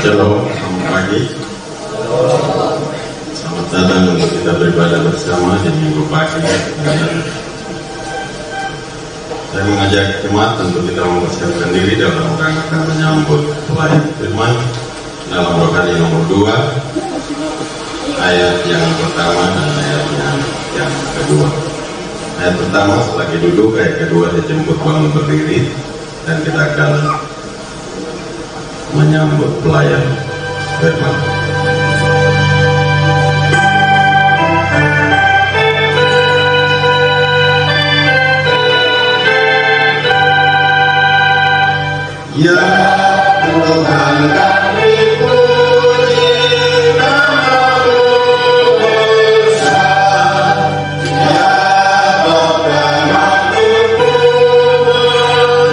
Shalom, selamat pagi. Selamat datang untuk kita beribadah bersama di minggu pagi. Saya mengajak jemaat untuk kita mempersiapkan diri dalam rangka menyambut pelayan firman dalam rohani nomor 2, ayat yang pertama dan ayat yang kedua. Ayat pertama selagi duduk, ayat kedua dijemput bangun berdiri, dan kita akan menyambut pelayan firman. Ya Tuhan kami puji nama-Mu besar, ya Bapa maklum-Mu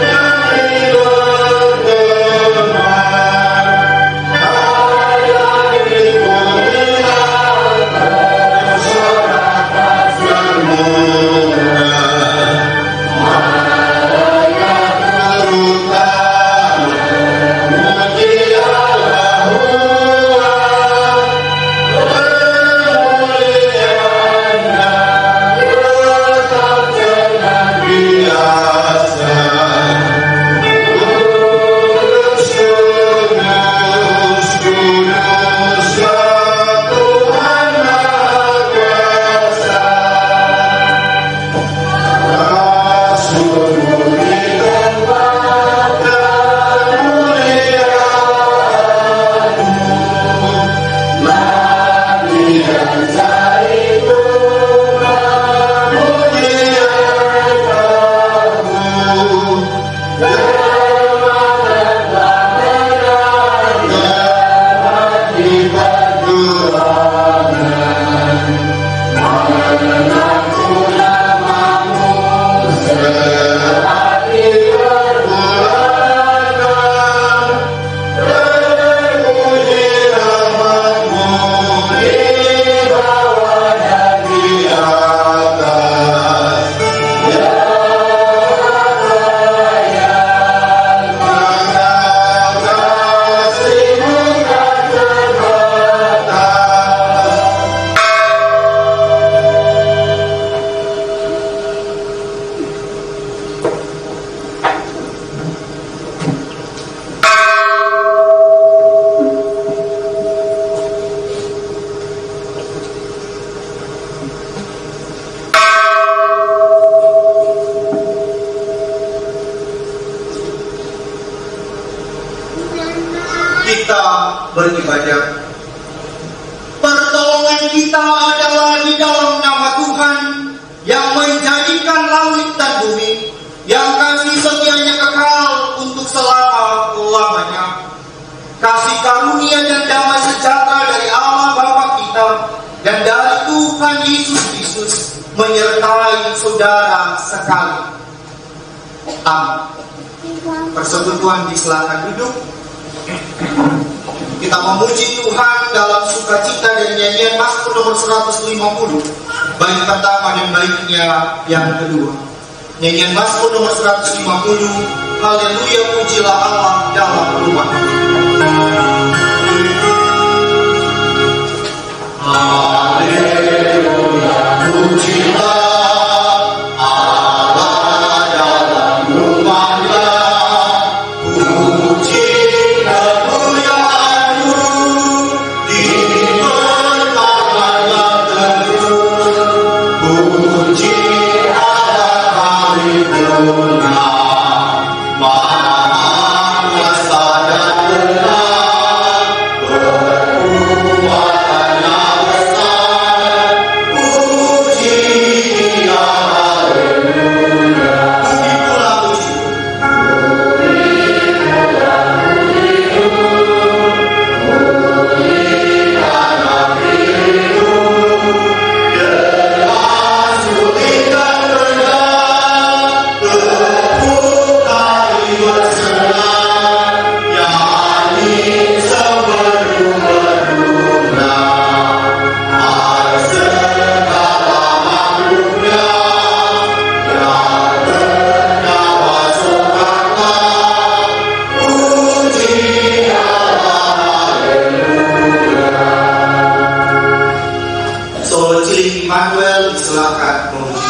dari bergema, ayat di bumi bersorak semula. Kita beribadah. Pertolongan kita adalah di dalam nama Tuhan yang menjadikan langit dan bumi, yang kasih setianya kekal untuk selama-lamanya. Kasih karunia dan damai sejahtera dari Allah Bapa kita dan dari Tuhan Yesus Kristus menyertai saudara sekalian. Amin. Persekutuan disilakan duduk. Kita memuji Tuhan dalam sukacita dari nyanyian Mazmur nomor 150, bait pertama dan baitnya yang kedua. Nyanyian Mazmur nomor 150, Haleluya, pujilah Allah dalam rumah. Haleluya, pujilah Maha Muslim Immanuel disilakan memuji.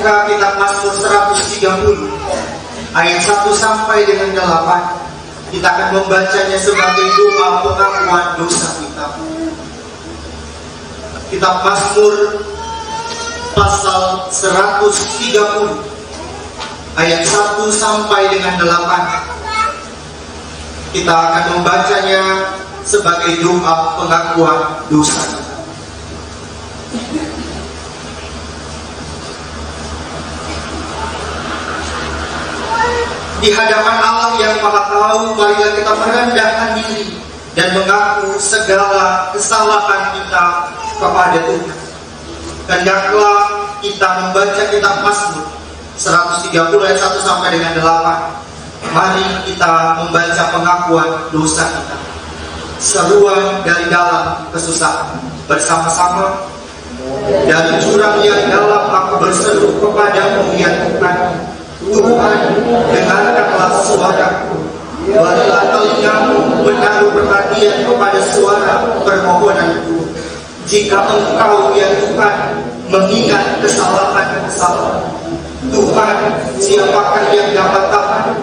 membuka kitab Mazmur 130 ayat 1 sampai dengan 8. Kita akan membacanya sebagai doa pengakuan dosa kita. Kitab Mazmur pasal 130 ayat 1 sampai dengan 8. Kita akan membacanya sebagai doa pengakuan dosa kita. Di hadapan Allah yang Maha Tahu, marilah kita merendahkan diri dan mengaku segala kesalahan kita kepada Tuhan. Hendaklah kita membaca kitab Mazmur 130 ayat 1 sampai dengan 8. Mari kita membaca pengakuan dosa kita. Seruan dari dalam kesusahan. Bersama-sama. Dari jurang yang dalam aku berseru kepadamu ya Tuhan. Tuhan, dengarkanlah suaraku. Berilah telingamu menaruh perhatian kepada suara permohonanku. Jika Engkau ya Tuhan mengingat kesalahan-kesalahan, Tuhan, siapakah yang dapat tahan?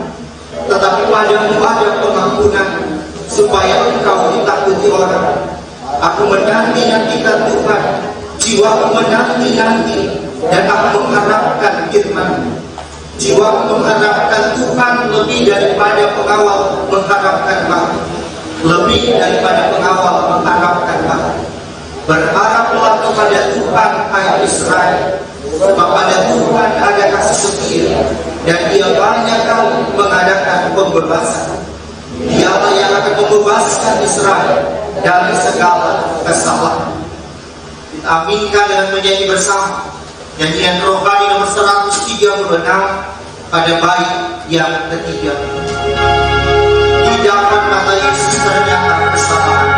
Tetapi padamu ada pengampunan, supaya Engkau ditakuti orang. Aku menanti-nantikan Tuhan, jiwaku menanti-nanti, dan aku mengharapkan firman. Jiwa mengharapkan Tuhan lebih daripada pengawal mengharapkan bahan. Lebih daripada pengawal mengharapkan bahan. Berharaplah kepada Tuhan, hai Israel, sebab pada Tuhan ada kasih setia, dan Dia banyak kali mengadakan pembebasan. Dialah yang akan membebaskan Israel dari segala kesalahan. Kita aminkan dengan menyanyi bersama nyanyian rohani nomor 136 pada bait yang ketiga. Di dalam mata Yesus ternyata kesalahan.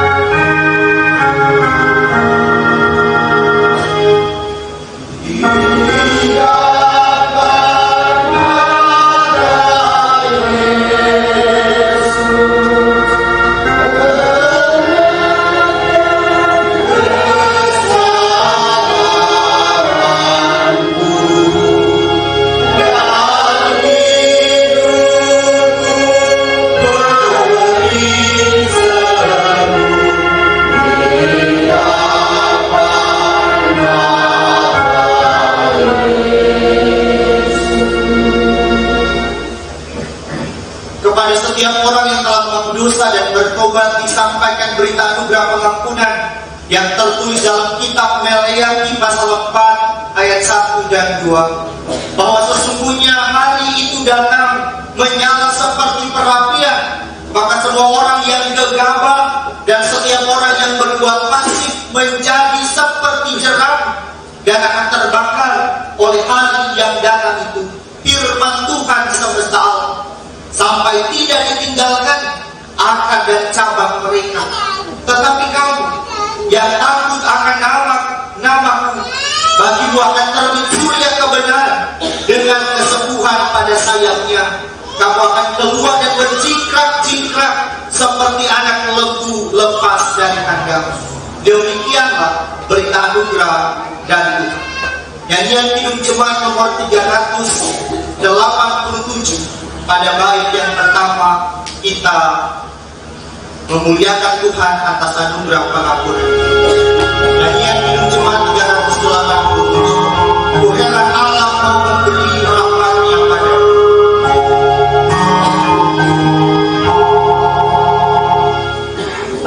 Setiap orang yang telah mengaku dosa dan bertobat disampaikan berita anugerah pengampunan yang tertulis dalam kitab Meleaki pasal 4 ayat 1 dan 2, bahwa sesungguhnya hari itu datang menyala seperti perapian, maka semua orang yang gegabah dan setiap orang yang berbuat pasif menjadi seperti jerami dan akan terbakar oleh hari yang datang itu. Firman Tuhan semesta alam, sampai tidak ditinggalkan akar dan cabang mereka. Tetapi kamu yang takut akan namaku, bagimu akan terbit surya kebenaran dengan kesembuhan pada sayapnya. Kamu akan keluar dan berjingkrak-jingkrak seperti anak lembu lepas dari kandang. Demikianlah berita anugerah dari Tuhan. Nyanyian Kidung Jemaat nomor 387 pada bait yang pertama, kita memuliakan Tuhan atas anugerah pengampunan. Nyanyian Kidung Jemaat 387, Tuhanlah Allah mau memberi rahmat-Nya padamu. Yeah.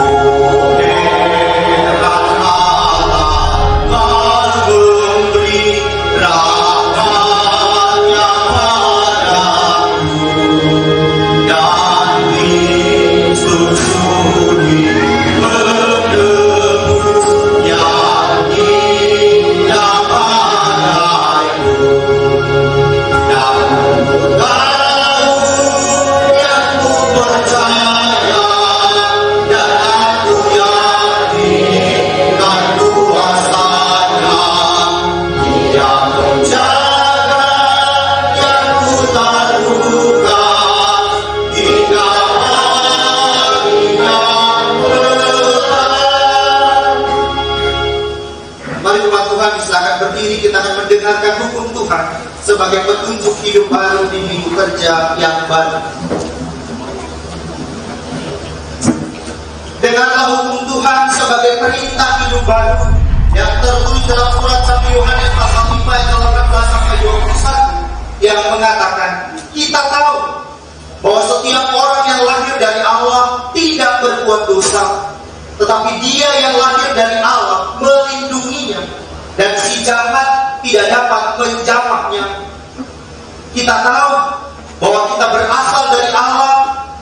hidup baru di minggu kerja yang baru. Dengarlah hukum Tuhan sebagai perintah hidup baru yang tertulis dalam surat 1 Yohanes pasal 5 ayat 18 sampai 21 yang mengatakan, kita tahu bahwa setiap orang yang lahir dari Allah tidak berbuat dosa, tetapi Dia yang lahir dari Allah melindunginya, dan si jahat tidak dapat menjamahnya. Kita tahu bahwa kita berasal dari Allah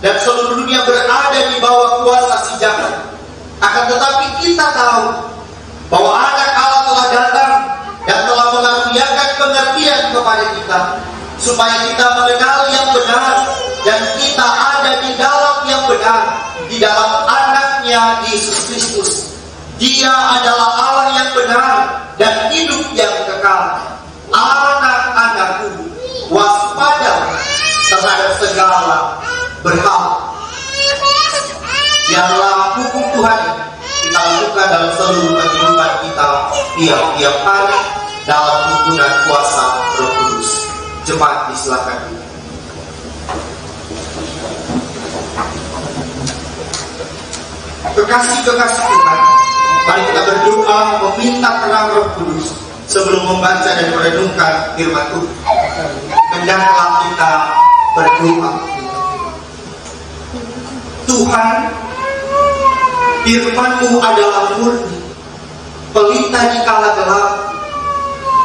dan seluruh dunia berada di bawah kuasa si jahat. Akan tetapi kita tahu bahwa Anak Allah telah datang dan telah mengaruniakan pengertian kepada kita, supaya kita mengenal yang benar dan kita ada di dalam yang benar, di dalam Anaknya Yesus Kristus. Dia adalah Allah yang benar dan hidup yang kekal. Anak-anakku, waspada terhadap segala berhala. Biarlah hukum Tuhan kita lakukan dalam seluruh kehidupan kita tiap-tiap hari dalam tuntunan kuasa Roh Kudus. Jemaat disilakan. Kekasih-kekasih Tuhan, mari kita berdoa meminta terang Roh Kudus sebelum membaca dan merenungkan firman Tuhan. Hendaklah kita berdoa. Tuhan, firman-Mu adalah murni, pelita di kala gelap,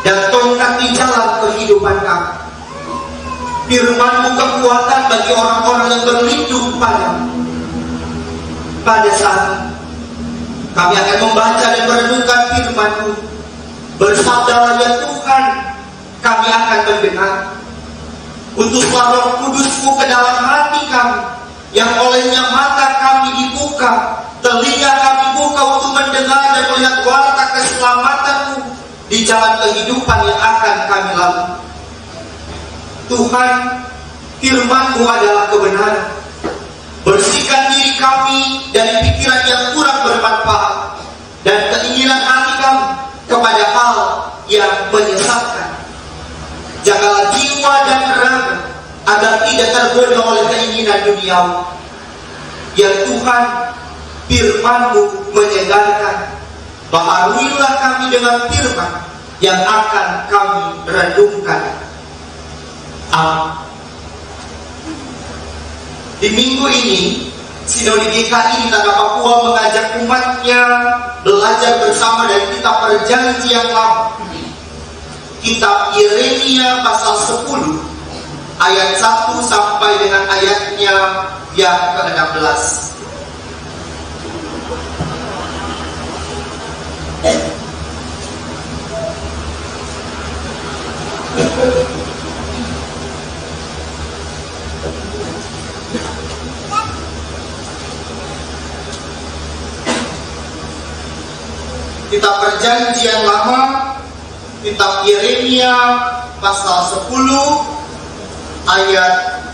dan tongkat di jalan kehidupan kami. Firman-Mu kekuatan bagi orang-orang yang berlindung padamu. Pada saat kami akan membaca dan merenungkan firman-Mu, bersabdalah ya Tuhan, kami akan mendengar. Utuslah Roh Kudus-Mu ke dalam hati kami, yang olehnya mata kami dibuka, telinga kami buka untuk mendengar dan melihat warta keselamatan-Mu di jalan kehidupan yang akan kami lalui. Tuhan, firman-Mu adalah kebenaran. Bersihkan diri kami dari pikiran yang kurang bermanfaat dan keinginan hati kami kepada hal yang menyesatkan. Jagalah jiwa dan raga agar tidak tergoda oleh keinginan duniawi. Ya Tuhan, firman-Mu menyegarkan. Baharuilah kami dengan firman yang akan kami renungkan. Amin. Di minggu ini, Sinode GKI di Tanah Papua mengajak umatnya belajar bersama dari kitab Perjanjian Lama, kitab Yeremia pasal 10 ayat 1 sampai dengan ayatnya yang ke-16. Kitab Perjanjian Lama, kitab Yeremia pasal 10 ayat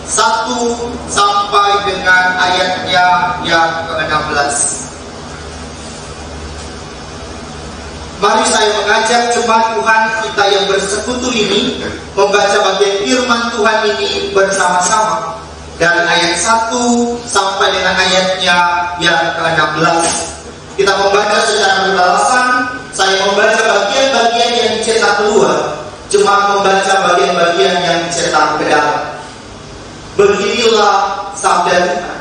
1 sampai dengan ayatnya yang ke-16. Mari saya mengajak jemaat Tuhan kita yang bersekutu ini membaca bagian firman Tuhan ini bersama-sama dari ayat 1 sampai dengan ayatnya yang ke-16. Kita membaca secara beralasan. Saya membaca bagian-bagian yang dicetak keluar, jemaat membaca bagian-bagian yang dicetak ke dalam. Beginilah sabda Tuhan,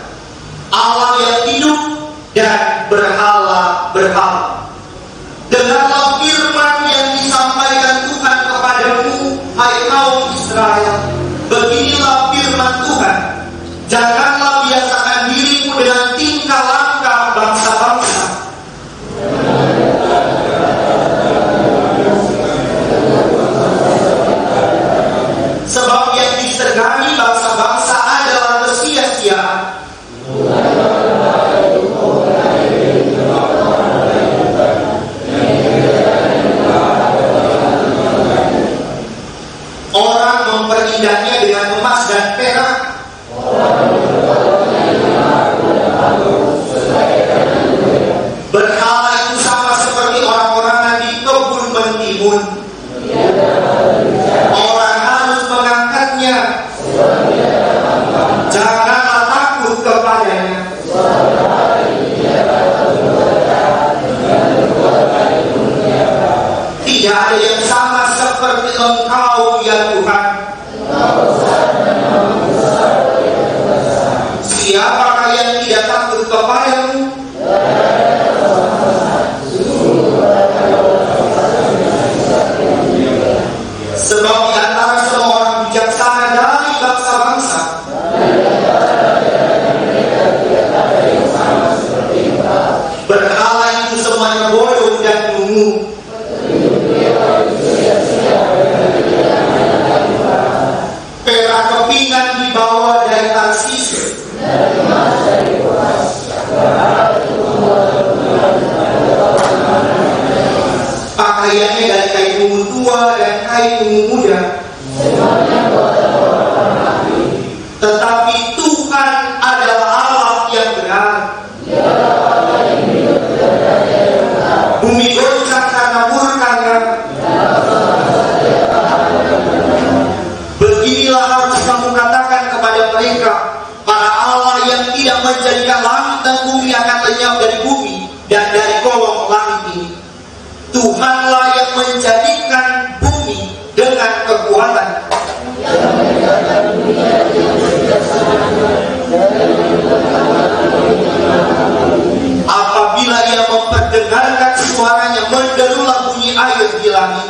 Allah yang hidup dan berhala-berhala. Dengarlah firman yang disampaikan Tuhan kepadamu, hai kaum Israel. Beginilah firman Tuhan, janganlah biasakan dirimu dengan tingkah laku bangsa-bangsa. Sebab yang disegani bangsa-bangsa adalah kesia-siaan. Orang memperindahnya dengan emas dan perak. Berhala itu sama seperti orang-orang di kebun mentimun. Orang harus mengaku Siapakah yang tidak takut kepadamu? Sebab di antara semua orang bijaksana dari bangsa-bangsa, berhala itu semuanya bodoh dan dungu. Perak kepingan dibawa dari Tarsis, pakaiannya dari kain ungu tua dan kain ungu muda. Tetapi Tuhan adalah Allah yang benar. Bumi goncang karena murkanya. Beginilah harus kamu katakan kepada mereka, para Allah yang tidak menjadikan langit dan bumi akan lenyap dari bumi dan dari kolong langit ini. Tuhanlah yang menjadikan bumi dengan kekuatan. Apabila ia memperdengarkan suaranya, menderulah bunyi air di langit.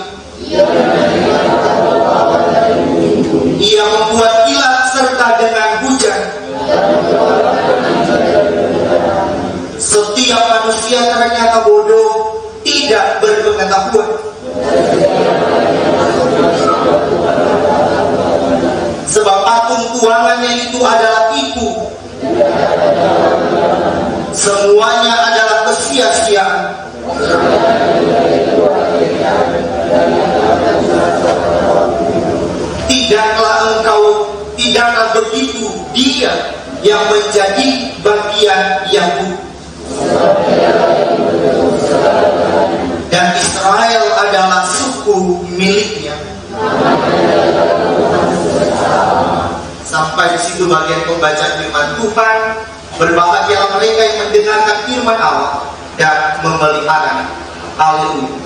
Ia membuat kilat serta dengan hujan. Setiap manusia ternyata bodoh, tidak berpengetahuan. Sebab patung tuangannya itu adalah tipu. Semuanya adalah kesia-siaan. Tidaklah begitu dia yang menjadi bagian Yakub. Dan Israel adalah suku miliknya. Sampai di situ bagian pembacaan firman Tuhan. Berbahagialah mereka yang mendengarkan firman Allah dan memeliharanya. Haleluya.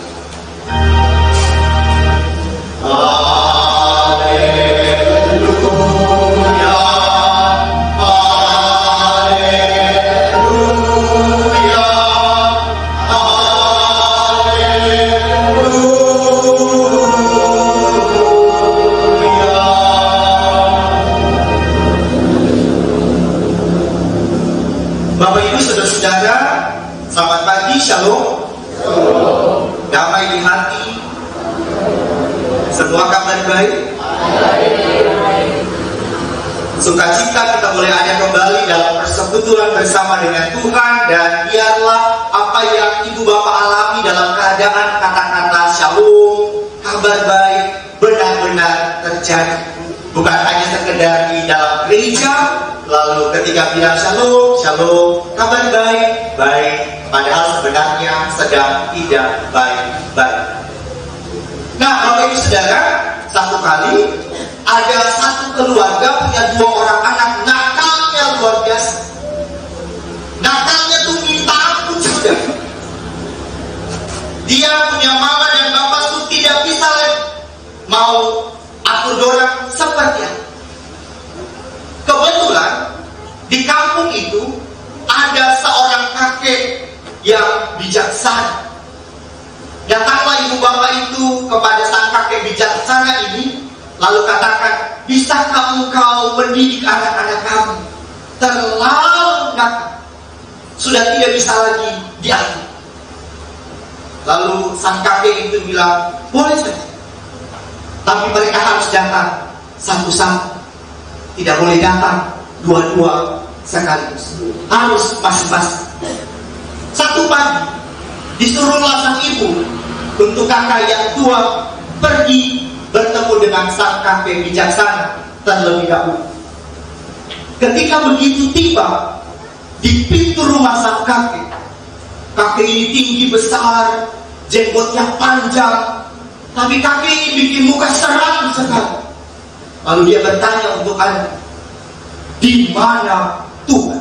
Bapak Ibu saudara-saudara, selamat pagi, shalom. Damai di hati. Semua kabar baik. Sukacita kita boleh ada kembali dalam persekutuan bersama dengan Tuhan. Dan biarlah apa yang Ibu Bapak alami dalam keadaan kata-kata shalom, kabar baik, benar-benar terjadi. Bukan hanya sekedar di dalam gereja, lalu ketika bilang shalom, shalom, kabar baik, baik, padahal sebenarnya sedang tidak baik-baik. Nah, Bapak Ibu Saudara, satu kali ada satu keluarga punya 2 orang anak, nakalnya luar biasa. Nakalnya tuh minta ampun sudah. Dia punya mama dan bapak tuh tidak bisa mau atur dorang seperti itu. Kebetulan di kampung itu ada seorang kakek yang bijaksana. Datanglah ibu bapak itu kepada sang kakek bijaksana ini, lalu katakan, bisakah engkau mendidik anak-anak kami? Terlalu nakal, sudah tidak bisa lagi diatur. Lalu sang kakek itu bilang, boleh saja, tapi mereka harus datang satu-satu, tidak boleh datang dua-dua sekaligus, harus masing-masing. Satu pagi disuruhlah sang ibu untuk kakak yang tua pergi bertemu dengan sang kakek bijaksana terlebih dahulu. Ketika begitu tiba di pintu rumah sang kakek, kakek ini tinggi besar, jenggotnya panjang, tapi kakek ini bikin muka seram sekali. Lalu dia bertanya untuk anak, di mana Tuhan?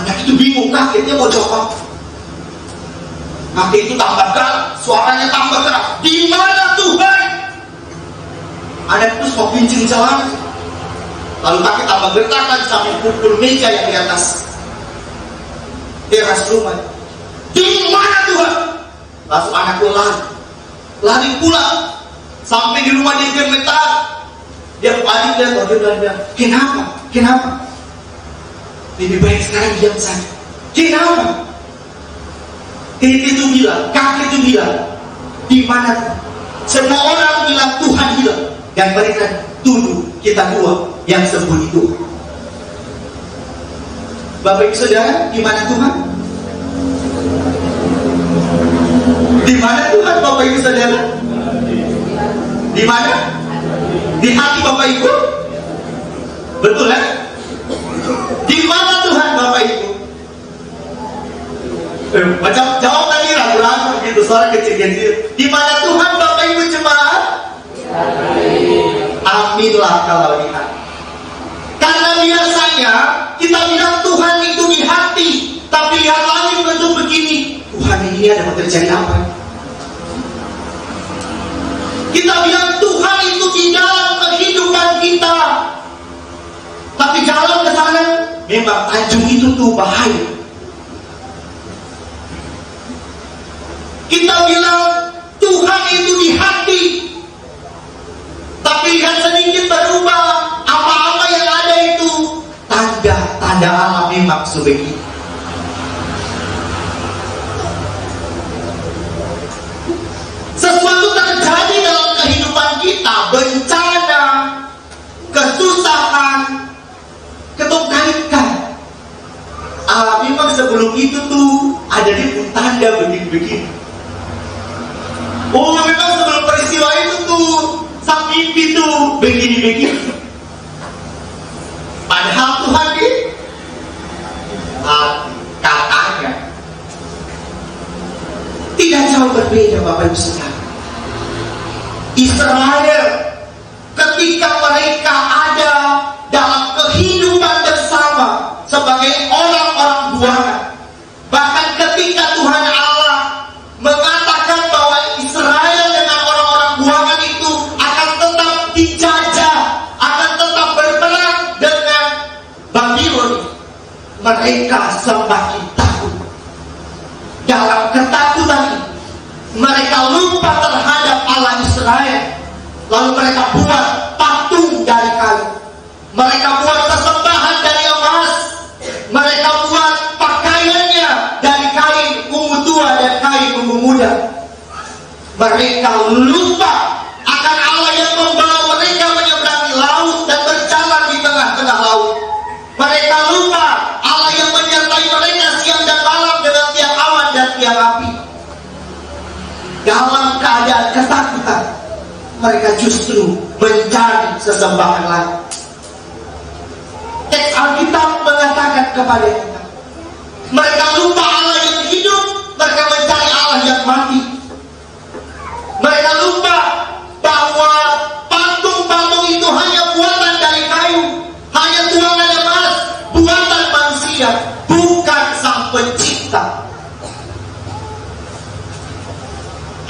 Anak itu bingung, kakeknya mau jawab. Kakek itu tambah keras, suaranya tambah keras. Di mana Tuhan? anak itu mau pincing celana, lalu pakai tambah gertakan sambil pukul meja yang di atas teras rumah. Di mana Tuhan? Langsung anakku lari pulang sampai di rumah dia gemetar. Dia panik, dia bilang, kenapa? Lebih baik sekarang diam saja. Kenapa? Kakek itu bilang, di mana? Semua orang bilang Tuhan hilang, dan mereka tuduh kita dua yang sembunyi Tuhan. Bapak Ibu Saudara, di mana Tuhan? Di mana Tuhan, Bapak Ibu Saudara? Di mana? Di hati Bapak Ibu? Betul ya? Di mana Tuhan, Bapak Ibu? Macam jawab tadi ragu-ragu gitu, suara kecil-kecil. Di mana Tuhan, Bapak Ibu jemaat? Aminlah kalau lihat. Karena biasanya kita bilang Tuhan itu di hati, tapi yang lain bentuk begini. Tuhan ini ada mau terjadi apa? Kita bilang Tuhan itu di dalam kehidupan kita, tapi jalan ke sana memang Tanjung itu tuh bahaya. Kita bilang Tuhan itu di hati, tapi lihat sedikit berubah. Apa-apa yang ada itu tanda alam memang sebegitu. Sesuatu terjadi dalam kehidupan kita, bencana, kesusahan, ketongkaikan. Memang sebelum itu tuh ada dia pun tanda begini-begini. Oh, memang sebelum peristiwa itu tuh sang mimpi tuh begini-begini. Padahal Tuhan di katanya tidak jauh berbeda, Bapak Ibu Saudara. Israel ketika mereka ada dalam kehidupan bersama sebagai orang-orang buangan, bahkan ketika Tuhan Allah mengatakan bahwa Israel dengan orang-orang buangan itu akan tetap dijajah, akan tetap berperang dengan Babylon, mereka semakin takut. Dalam ketakutan mereka lupa terhadap Allah Israel. Lalu mereka buat patung dari kayu, mereka buat sesembahan dari emas, mereka buat pakaiannya dari kain ungu tua dan kain ungu muda. Mereka lupa akan Allah yang membawa mereka menyeberangi laut dan berjalan di tengah-tengah laut. Mereka lupa Allah yang menyertai mereka siang dan malam dengan tiang awan dan tiang api. Dalam keadaan ketakutan, mereka justru mencari sesembahan lain. Teks Alkitab mengatakan kepada kita, mereka lupa Allah yang hidup, mereka mencari Allah yang mati. Mereka lupa bahwa patung-patung itu hanya buatan dari kayu, hanya tuangan emas, buatan manusia, bukan Sang Pencipta.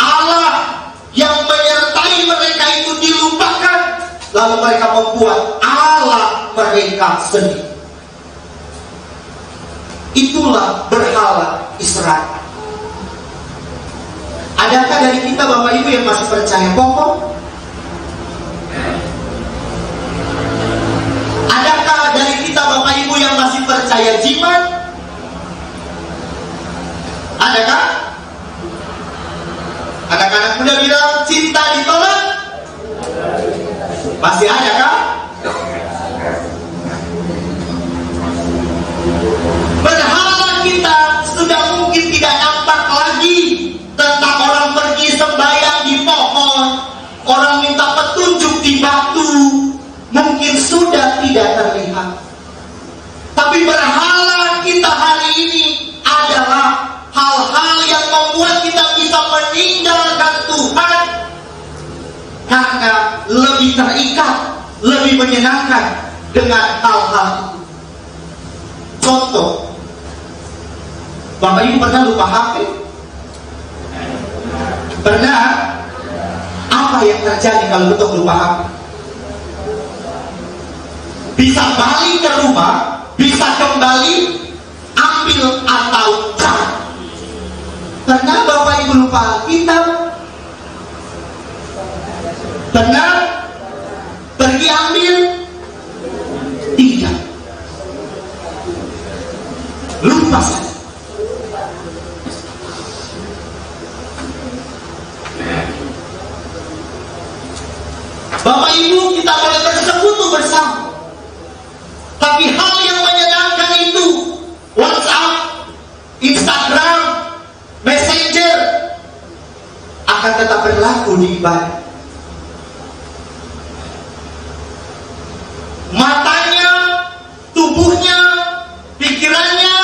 Allah yang menyertai mereka itu dilupakan, lalu mereka membuat Allah mereka sendiri. Itulah berhala Israel. Adakah dari kita Bapak Ibu yang masih percaya pokok? Adakah dari kita Bapak Ibu yang masih percaya jimat? Adakah? Anak-anak muda bilang cinta ditolak? Masih ada kah? Berhala kita sudah mungkin tidak nampak lagi. Tentang orang pergi sembahyang di pohon, orang minta petunjuk di batu, mungkin sudah tidak terlihat. Tapi berhala kita hari ini adalah hal-hal yang membuat kita bisa meninggalkan Tuhan karena lebih terikat, lebih menyenangkan dengan hal-hal itu. Contoh, Bapak Ibu pernah lupa HP? Pernah? Apa yang terjadi kalau betul lupa HP? bisa balik ke rumah, bisa kembali ambil atau cari. Pernah Bapak Ibu lupa Alkitab? Pernah pergi ambil? Tidak. Lupa saja. Bapak Ibu, kita boleh bersekutu bersama, tapi hal yang menyenangkan itu WhatsApp, Instagram, Messenger akan tetap berlaku di ibadah. Matanya, tubuhnya, pikirannya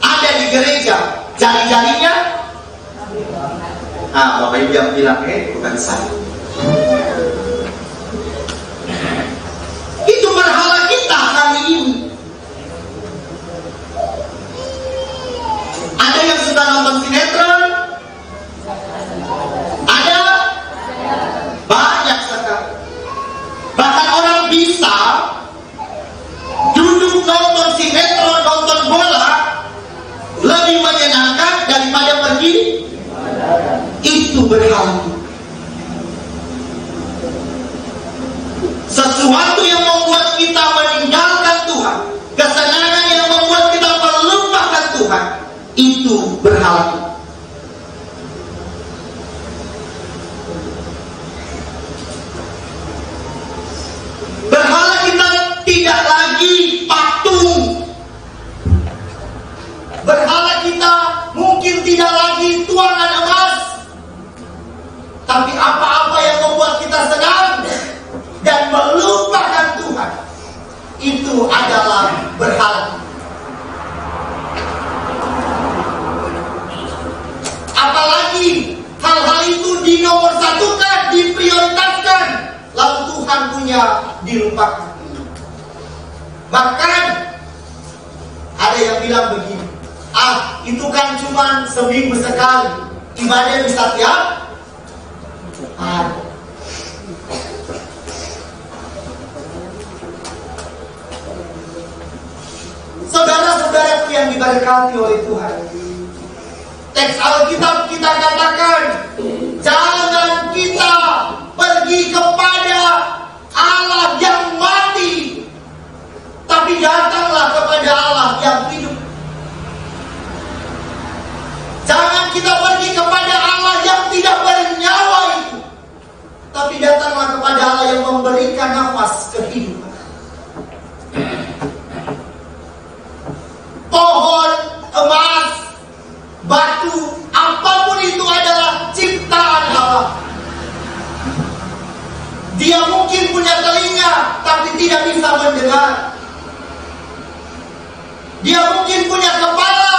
ada di gereja, jari-jarinya Bapak Ibu yang bilang bukan saya. Itu berhala kita hari ini. Ada yang suka nonton sinetron? Ada? Banyak sekali. Bahkan orang bisa duduk nonton sinetron, nonton bola lebih menyenangkan daripada pergi. Itu berhala. Sesuatu yang membuat kita meninggalkan Tuhan, kesenangan yang membuat kita melupakan Tuhan, itu berhala. Berhala kita tidak lagi patung. Berhala kita mungkin tidak lagi tuangan emas, tapi apa-apa yang membuat kita senang dan melupakan Tuhan, itu adalah berhala. Apalagi hal-hal itu dinomorsatukan, diprioritaskan, lalu Tuhan punya dilupakan. Bahkan ada yang bilang begini, itu kan cuma seminggu sekali, ibadah bisa tiap hari. Saudara-saudaraku yang diberkati oleh Tuhan, teks Alkitab kita katakan, jangan kita pergi kepada Allah yang mati, tapi datanglah kepada Allah yang hidup. Jangan kita pergi kepada Allah yang tidak bernyawa itu, tapi datanglah kepada Allah yang memberikan nafas kehidupan. Pohon, emas, batu, apapun itu adalah ciptaan Allah. Dia mungkin punya telinga, tapi tidak bisa mendengar. Dia mungkin punya kepala,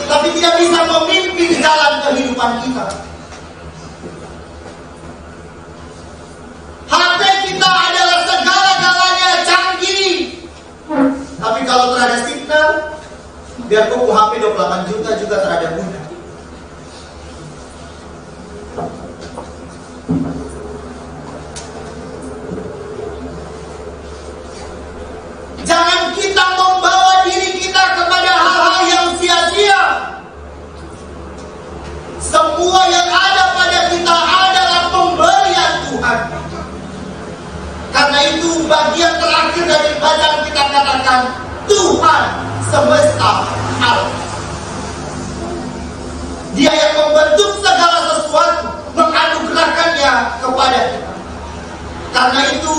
tapi tidak bisa memimpin jalan kehidupan kita. HP kita adalah segala-galanya canggih, tapi kalau terada signal, biar kuku HP 28 juta juga terada guna. Jangan kita membawa diri kita kepada hal-hal yang sia-sia. Semua yang ada pada kita adalah pemberian Tuhan. Karena itu bagian terakhir dari bacaan kita katakan, Tuhan semesta alam. Dia yang membentuk segala sesuatu, menganugerahkannya kepada kita. Karena itu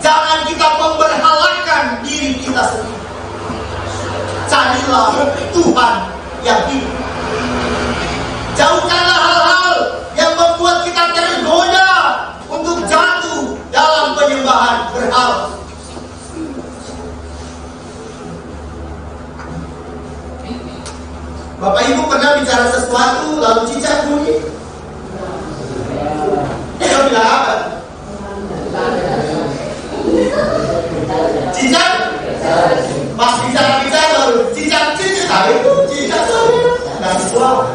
jangan kita memberhalakan diri kita sendiri. Carilah Tuhan yang hidup. Jauhkanlah hal-hal yang membuat kita tergoda untuk jatuh dalam penyembahan berhala. Bapak Ibu pernah bicara sesuatu lalu cicak bunyi? Dia bilang apa? Cicak? Pas bicara-bicara lalu cicak itu cicak dan suara.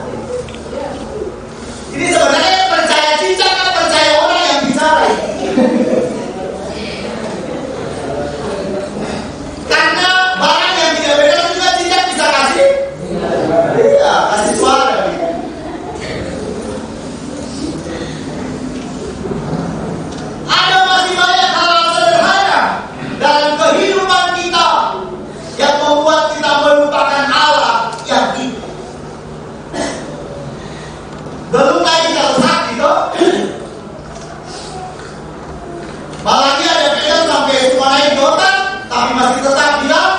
Ini sebenarnya percaya cicak atau percaya orang yang bicara? Malah dia ada beda sampai semuanya dotan, tapi masih tetap bilang.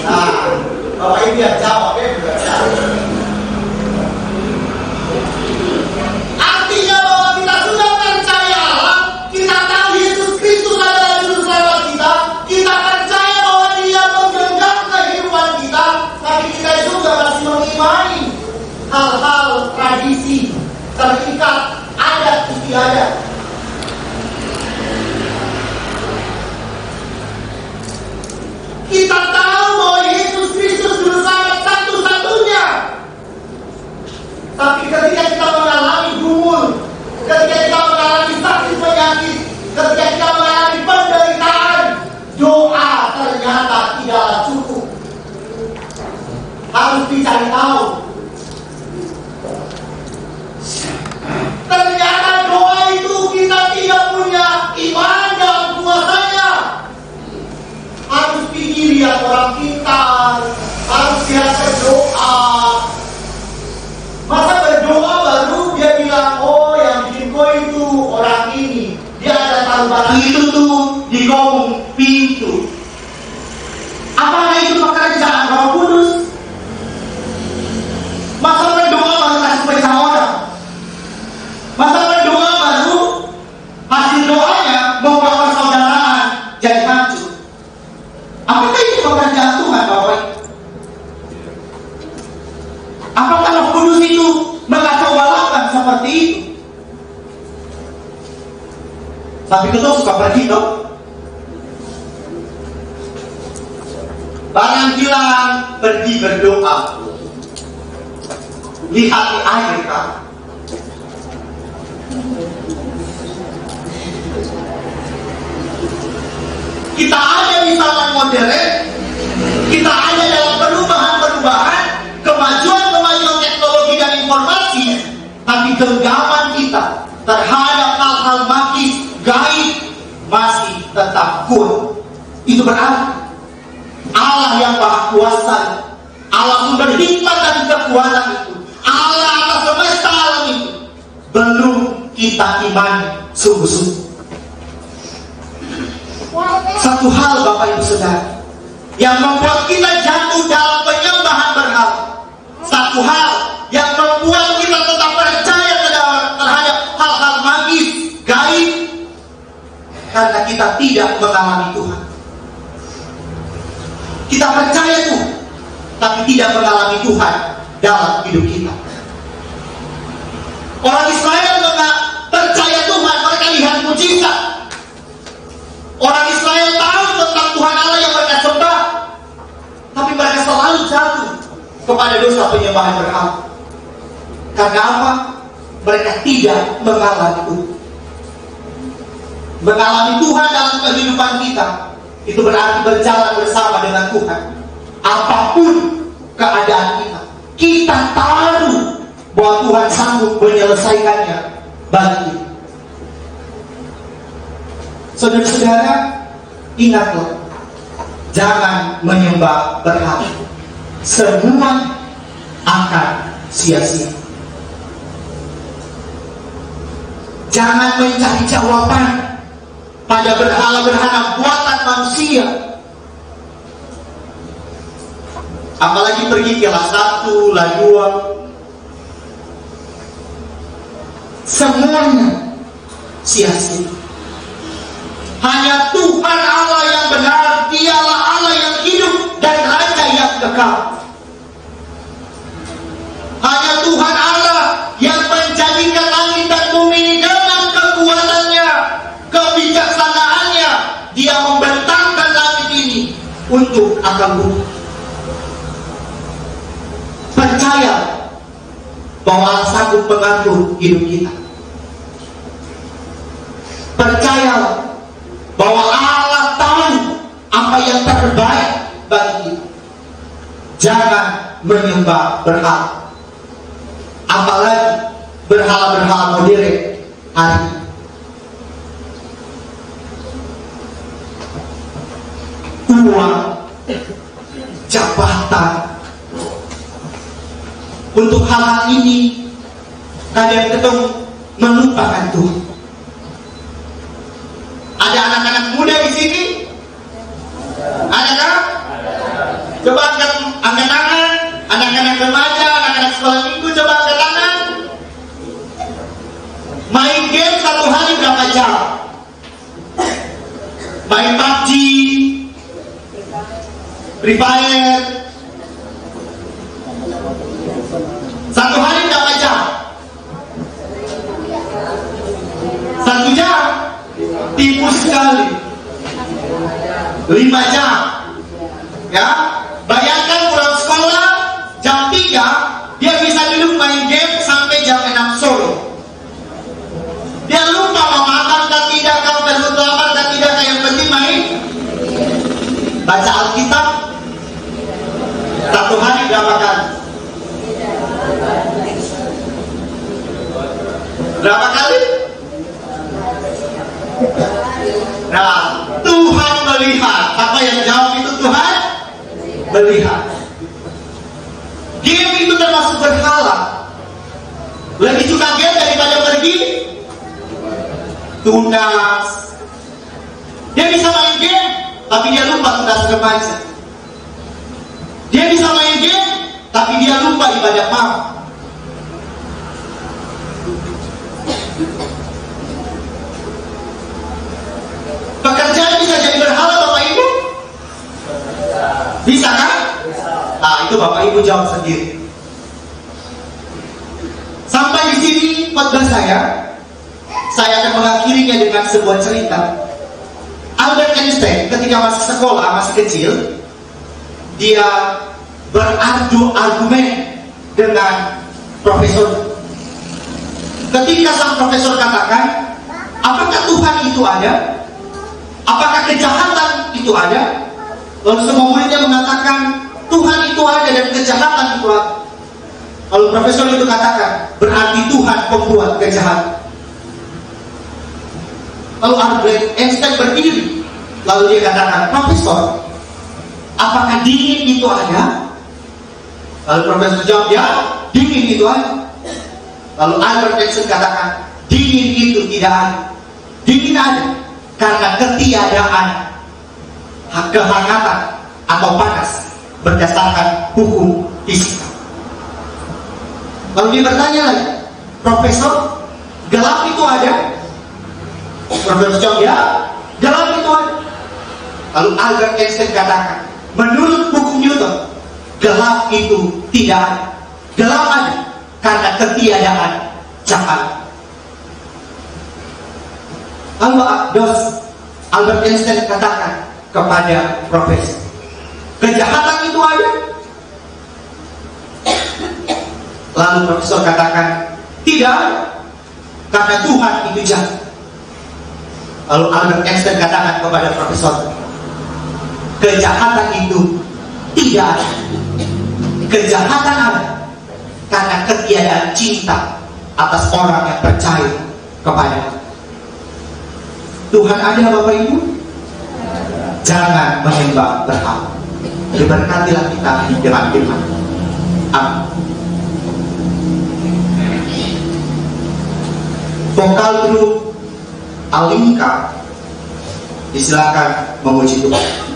Nah, Bapak Ibu yang jawab ya juga jawab. Artinya bahwa kita sudah percaya Allah, kita tahu Yesus Kristus adalah juru selamat kita, kita percaya bahwa Dia menggenggam kehidupan kita, tapi kita juga masih mengimani hal-hal tradisi terikat adat istiadat. Kita tahu bahwa Yesus Kristus juru selamat satu-satunya. Tapi ketika kita mengalami gumul, ketika kita mengalami sakit penyakit, ketika kita mengalami penderitaan, doa ternyata tidaklah cukup. Harus dicari tahu. Ternyata doa itu kita tidak punya iman dalam kuasanya. Harus pikir lihat orang pintar, harus lihat berdoa. Masa berdoa baru dia bilang, oh yang bikin kau itu orang ini, dia ada taruh barang itu tuh di kolong pintu. Apakah itu pekerjaan Roh Kudus? Masa berdoa baru kasih pecah orang? Masa berdoa baru hasil doanya membuat persaudaraan jadi hancur? Apakah itu pekerjaan Tuhan, Bapak? Apakah Roh Kudus itu mengacau balakan seperti itu? Tapi kita suka pergi dong. Barang bilang pergi berdoa, lihat di air kan. Kita ada di zaman modern, kita ada dalam perubahan-perubahan, kemajuan-kemajuan teknologi dan informasi, tapi genggaman kita terhadap hal-hal magis, gaib masih tetap kuat. Itu berarti Allah yang Maha Kuasa, Allah sumber hikmat dan kekuatan itu, Allah atas semesta alam itu, belum kita imani sungguh-sungguh. Satu hal Bapak Ibu Saudara yang membuat kita jatuh dalam penyembahan berhala, satu hal yang membuat kita tetap percaya terhadap hal-hal magis, gaib, karena kita tidak mengalami Tuhan. Kita percaya Tuhan, tapi tidak mengalami Tuhan dalam hidup kita. Orang Israel percaya Tuhan, mereka lihat mujizat. Orang Israel tahu tentang Tuhan Allah yang mereka sembah, tapi mereka selalu jatuh kepada dosa penyembahan berhala. Karena apa? Mereka tidak mengalami Tuhan. Mengalami Tuhan dalam kehidupan kita, itu berarti berjalan bersama dengan Tuhan. Apapun keadaan kita, kita tahu bahwa Tuhan sanggup menyelesaikannya bagi kita. Saudara-saudara, ingatlah, jangan menyembah berhala. Semua akan sia-sia. Jangan mencari jawaban pada berhala-berhala buatan manusia. Apalagi pergi ke lah 1, lah 2. Semuanya sia-sia. Hanya Tuhan Allah yang benar, Dialah Allah yang hidup dan Raja yang kekal. Hanya Tuhan Allah yang menjadikan langit dan bumi ini dengan kekuatannya, kebijaksanaannya. Dia membentangkan langit ini untuk akan bumi. Percaya bahwa Allah sanggup mengatur hidup kita. Percayalah bahwa Allah tahu apa yang terbaik bagi kita. Jangan menyembah berhala, apalagi berhala-berhala modern hari ini. Uang, jabatan, untuk hal-hal ini kadang-kadang melupakan Tuhan. Prepare. Satu hari berapa jam? 1 jam? Tipis sekali. 5 jam. Ya, bayangkan pulang sekolah jam 3, dia bisa duduk main game sampai jam 6 sore. Dia lupa mau makan dan tidak, kau perlu lapar dan tidak, yang penting main. Baca Alkitab. Satu hari berapa kali? Berapa kali? Nah, Tuhan melihat. Apa yang jawab itu Tuhan? Melihat. Game itu termasuk berhala. Lebih suka game daripada pergi tunas. Dia bisa main game, tapi dia lupa tunas remaja. Dia bisa main game, tapi dia lupa ibadah pam. Pekerjaan bisa jadi berhala, Bapak Ibu? Bisa kan? Nah, itu Bapak Ibu jawab sendiri. Sampai di sini khotbah saya akan mengakhirinya dengan sebuah cerita. Albert Einstein ketika masih sekolah, masih kecil, dia beradu argumen dengan profesor. Ketika sang profesor katakan, apakah Tuhan itu ada? Apakah kejahatan itu ada? Lalu semua muridnya mengatakan, Tuhan itu ada dan kejahatan itu ada. Lalu profesor itu katakan, berarti Tuhan pembuat kejahatan. Lalu Albert Einstein berdiri. Lalu dia katakan, Profesor, apakah dingin itu ada? Lalu profesor jawab, ya, dingin itu ada. Lalu Albert Einstein katakan, dingin itu tidak ada. Dingin ada karena ketiadaan kehangatan atau panas berdasarkan hukum fisika. Lalu dia bertanya lagi, Profesor, gelap itu ada? Profesor jawab, ya, gelap itu ada. Lalu Albert Einstein katakan, menurut hukum Newton, gelap itu tidak ada. Gelap ada karena ketiadaan cahaya. Lalu Albert Einstein katakan kepada profesor, kejahatan itu ada? Lalu profesor katakan, tidak ada karena Tuhan itu jahat. Lalu Albert Einstein katakan kepada profesor, kejahatan itu tidak ada. Kejahatan ada karena ketiadaan cinta atas orang yang percaya kepada Tuhan. Ada Bapak Ibu? Jangan menyembah berhala. Diberkatilah kita dengan firman. Amin. Vokal grup Alingka disilakan memuji Tuhan.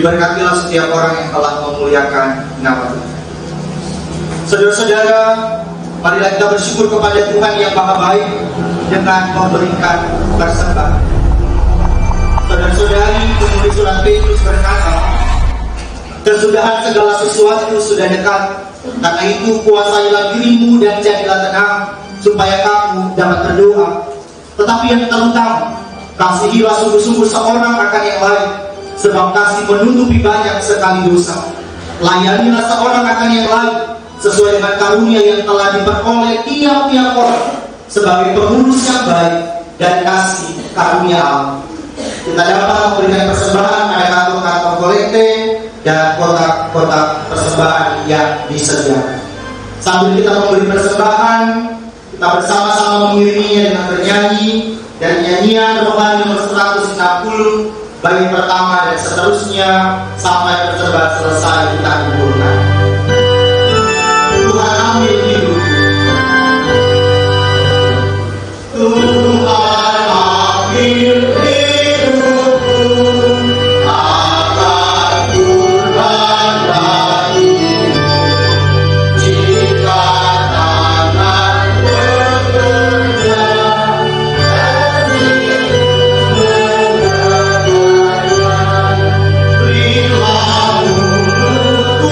Diberkatilah setiap orang yang telah memuliakan nama Tuhan. Saudara-saudara, marilah kita bersyukur kepada Tuhan yang Maha Baik dengan memberikan persembahan. Saudara-saudari, penulis surat Petrus berkata, kesudahan segala sesuatu sudah dekat. Karena itu kuasailah dirimu dan jadilah tenang, supaya kamu dapat berdoa. Tetapi yang terutama, kasihilah sungguh-sungguh seorang akan yang lain, sebab kasih menutupi banyak sekali dosa. Layanilah seorang akan yang lain sesuai dengan karunia yang telah diperoleh tiap-tiap orang sebagai pengurus yang baik dan kasih karunia Allah. Kita dapat memberikan persembahan pada kantor-kantor kolekte dan kotak-kotak persembahan yang disediakan. Sambil kita memberi persembahan, kita bersama-sama mengiringinya dengan bernyanyi dan nyanyian rohani nomor 160 bait pertama dan seterusnya sampai persembahan selesai kita kumpulkan. Tuhan ambil hidup. Tuhan ambil hidupku, akan kurban lagi. Jika tangan bekerja, berilah mulutku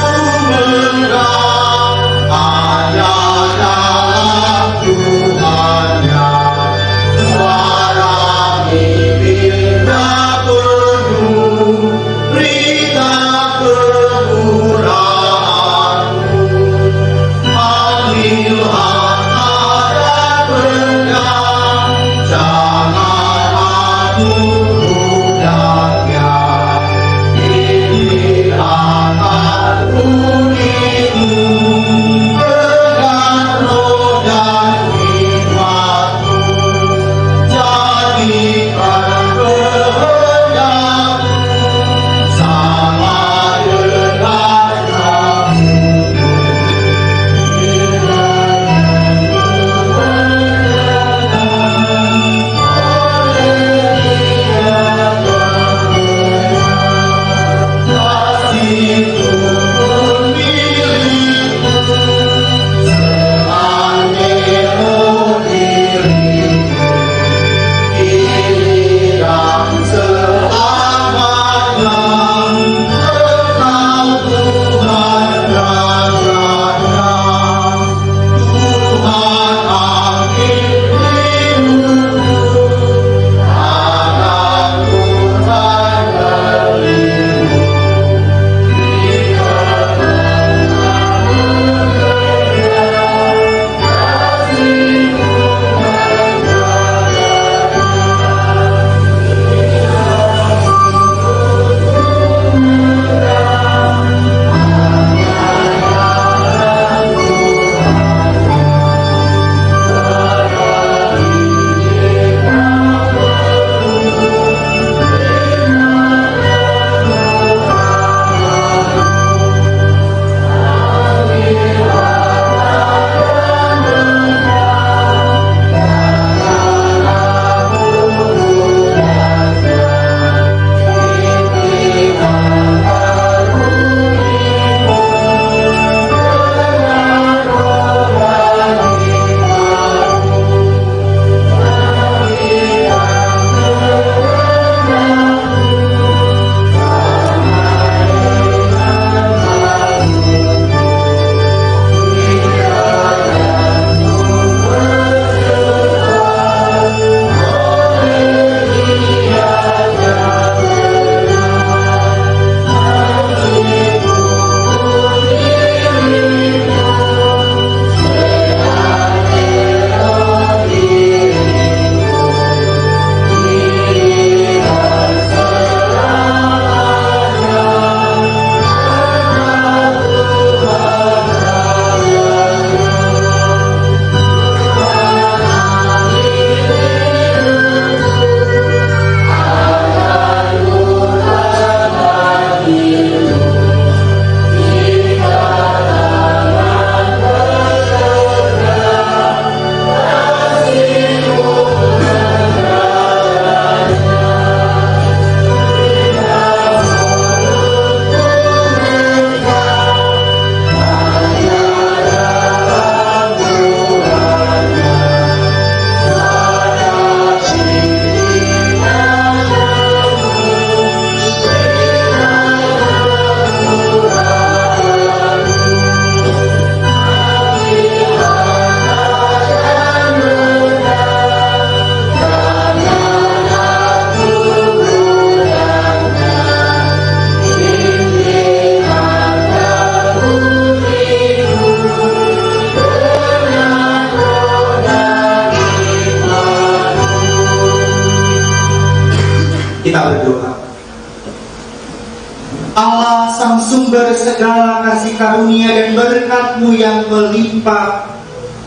Sang sumber segala kasih karunia dan berkat-Mu yang melimpah,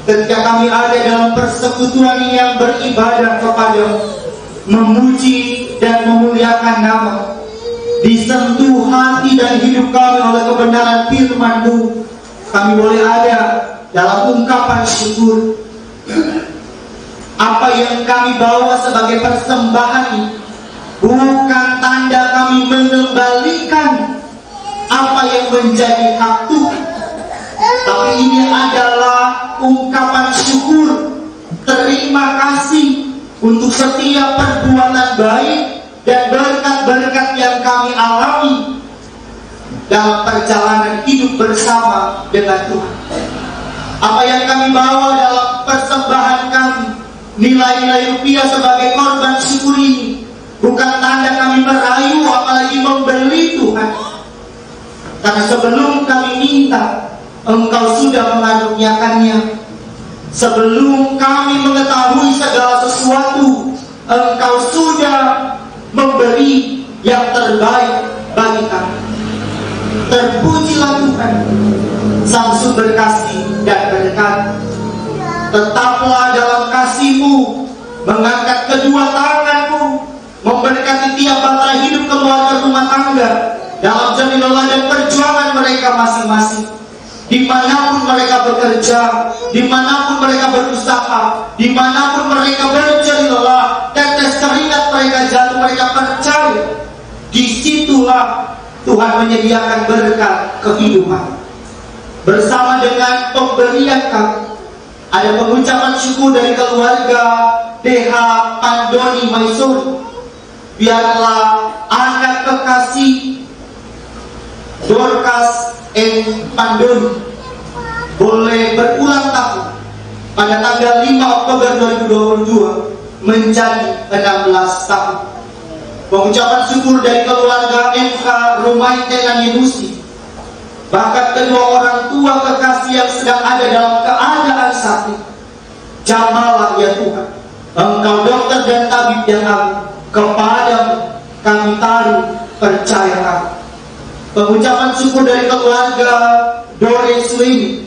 ketika kami ada dalam persekutuan yang beribadah kepada-Mu, memuji dan memuliakan nama-Mu, disentuh hati dan hidup kami oleh kebenaran firman-Mu, kami boleh ada dalam ungkapan syukur. Apa yang kami bawa sebagai persembahan ini bukan tanda kami mengembalikan apa yang menjadi hak Tuhan, tapi ini adalah ungkapan syukur, terima kasih untuk setiap perbuatan baik dan berkat-berkat yang kami alami dalam perjalanan hidup bersama dengan Tuhan. Apa yang kami bawa dalam persembahan kami, nilai-nilai rupiah sebagai korban syukur ini, bukan tanda kami merayu apalagi membeli Tuhan. Karena sebelum kami minta, Engkau sudah mengaruniakannya. Sebelum kami mengetahui segala sesuatu, Engkau sudah memberi yang terbaik bagi kami. Terpujilah Tuhan, Sang sumber kasih dan berkat. Tetaplah dalam kasih-Mu, mengangkat kedua tangan-Mu, memberkati tiap bangsa hidup keluarga rumah tangga dalam jerih lelah dan perjuangan mereka masing-masing. Dimanapun mereka bekerja, dimanapun mereka berusaha, dimanapun mereka berjerih lelah, tetes keringat mereka jatuh, mereka percaya disitulah Tuhan menyediakan berkat kehidupan. Bersama dengan pemberian kami, ada pengucapan syukur dari keluarga DH Pandoni Maisuri. Biarlah anak kekasih Dorcas M. Pandoni boleh berulang tahun pada tanggal 5 Oktober 2022 menjadi 16 tahun. Pengucapan syukur dari keluarga MK Romaite Nanyenusi, bahkan kedua orang tua kekasih yang sedang ada dalam keadaan sakit. Jamalah ya Tuhan, Engkau dokter dan tabib yang agung, kepada-Mu kami taruh percaya kami. Pengucapan syukur dari keluarga Dore Suemi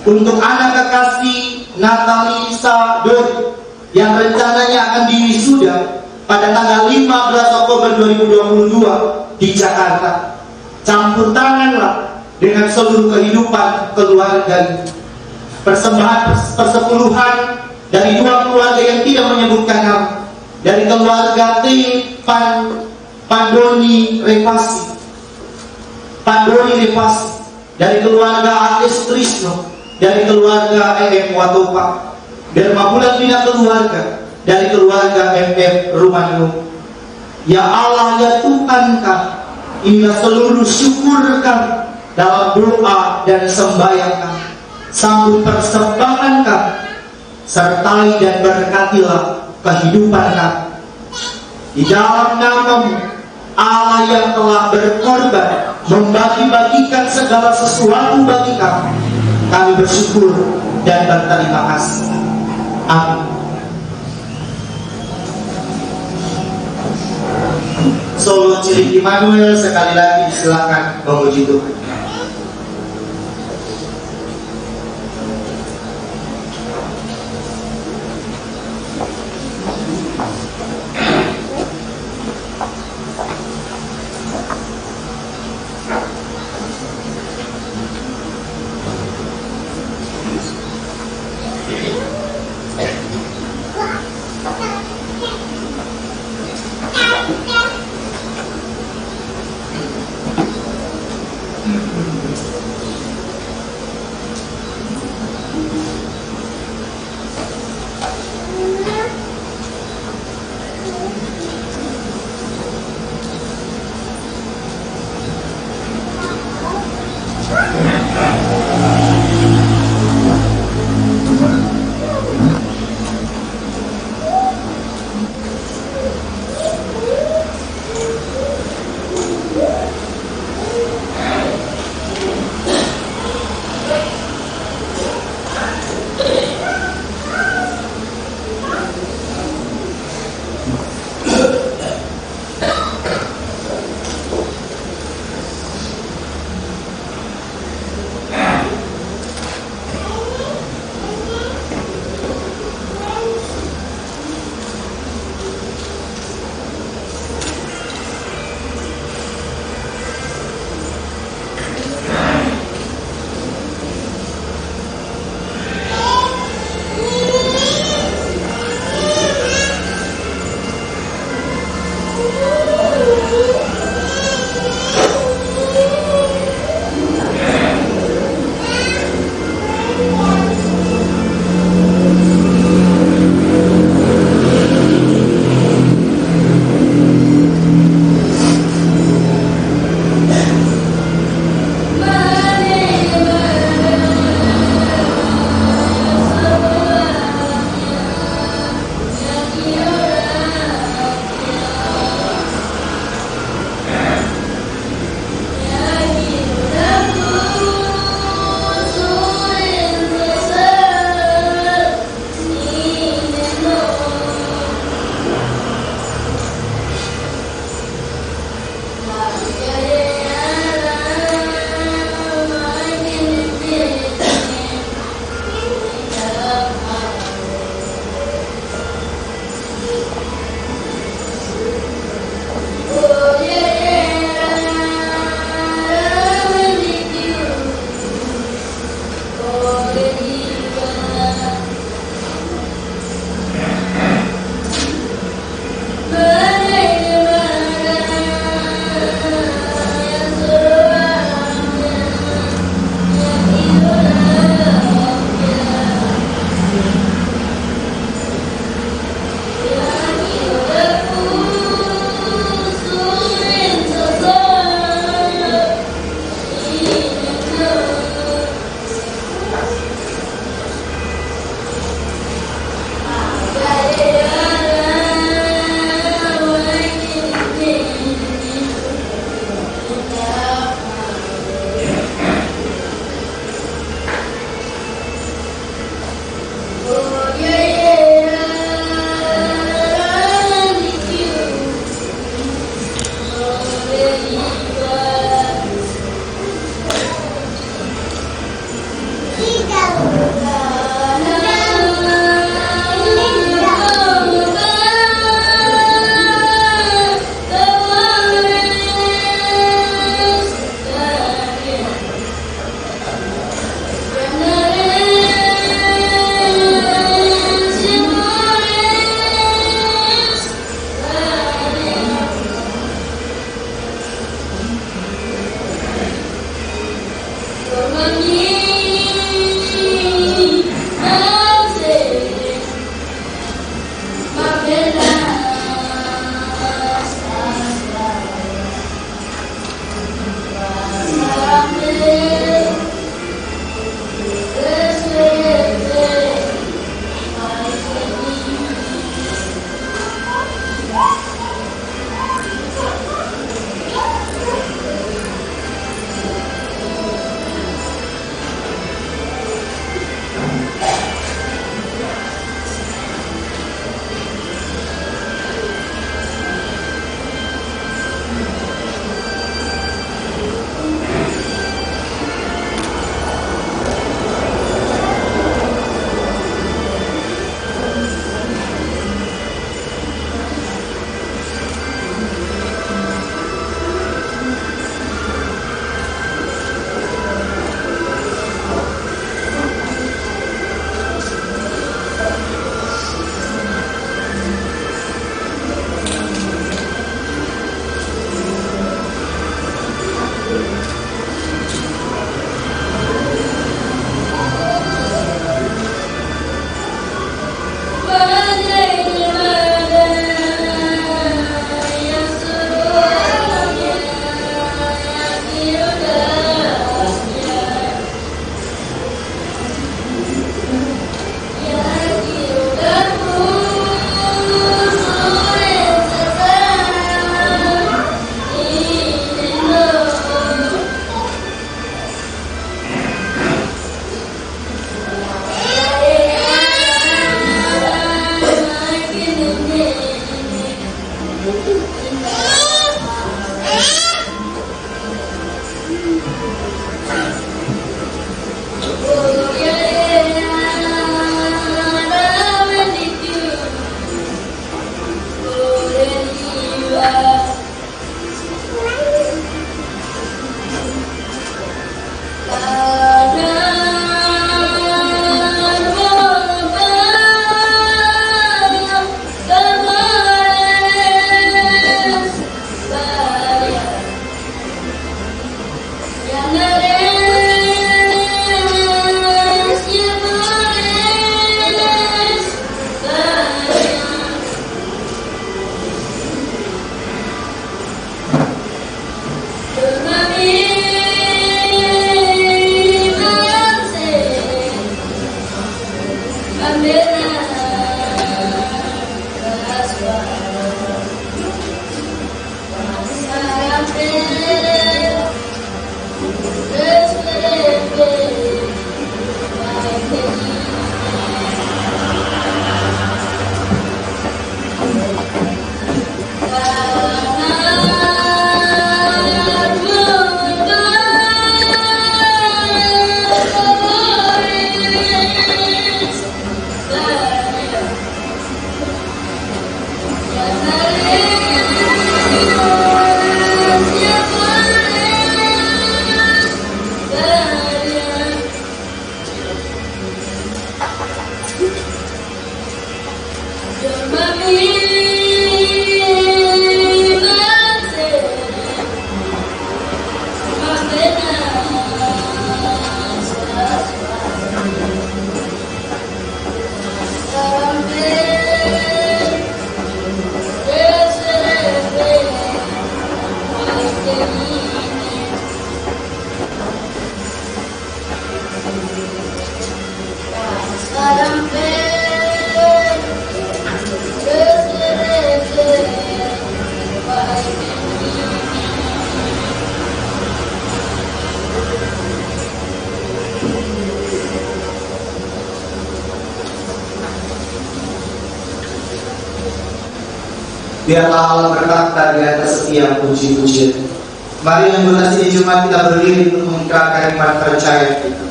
untuk anak kekasih Natali Lisa Dore yang rencananya akan diwisuda pada tanggal 15 Oktober 2022 di Jakarta. Campur tanganlah dengan seluruh kehidupan keluarga ini. Persembahan persepuluhan dari dua keluarga yang tidak menyebutkan nama, dari keluarga T. Pandoni Revasi, dari keluarga A.S. Trisno, dari keluarga E.M. Watopa, Derma Bulan Bina keluarga, dari keluarga M.M. Rumanyo. Ya Allah, ya Tuhan kami, inilah seluruh syukur kami dalam doa dan sembahyang kami. Sambut persembahan kami, sertai dan berkatilah kehidupan kami. Di dalam nama-Mu, Allah yang telah berkorban membagi-bagikan segala sesuatu bagi kami bersyukur dan berterima kasih. Amin. Solo Cilik Immanuel sekali lagi silakan memuji Tuhan. Biarlah Allah berkata di atas setiap puji-pujian. Mari yang durasi di Jumat kita berdiri untuk mengikrarkan iman percaya kita.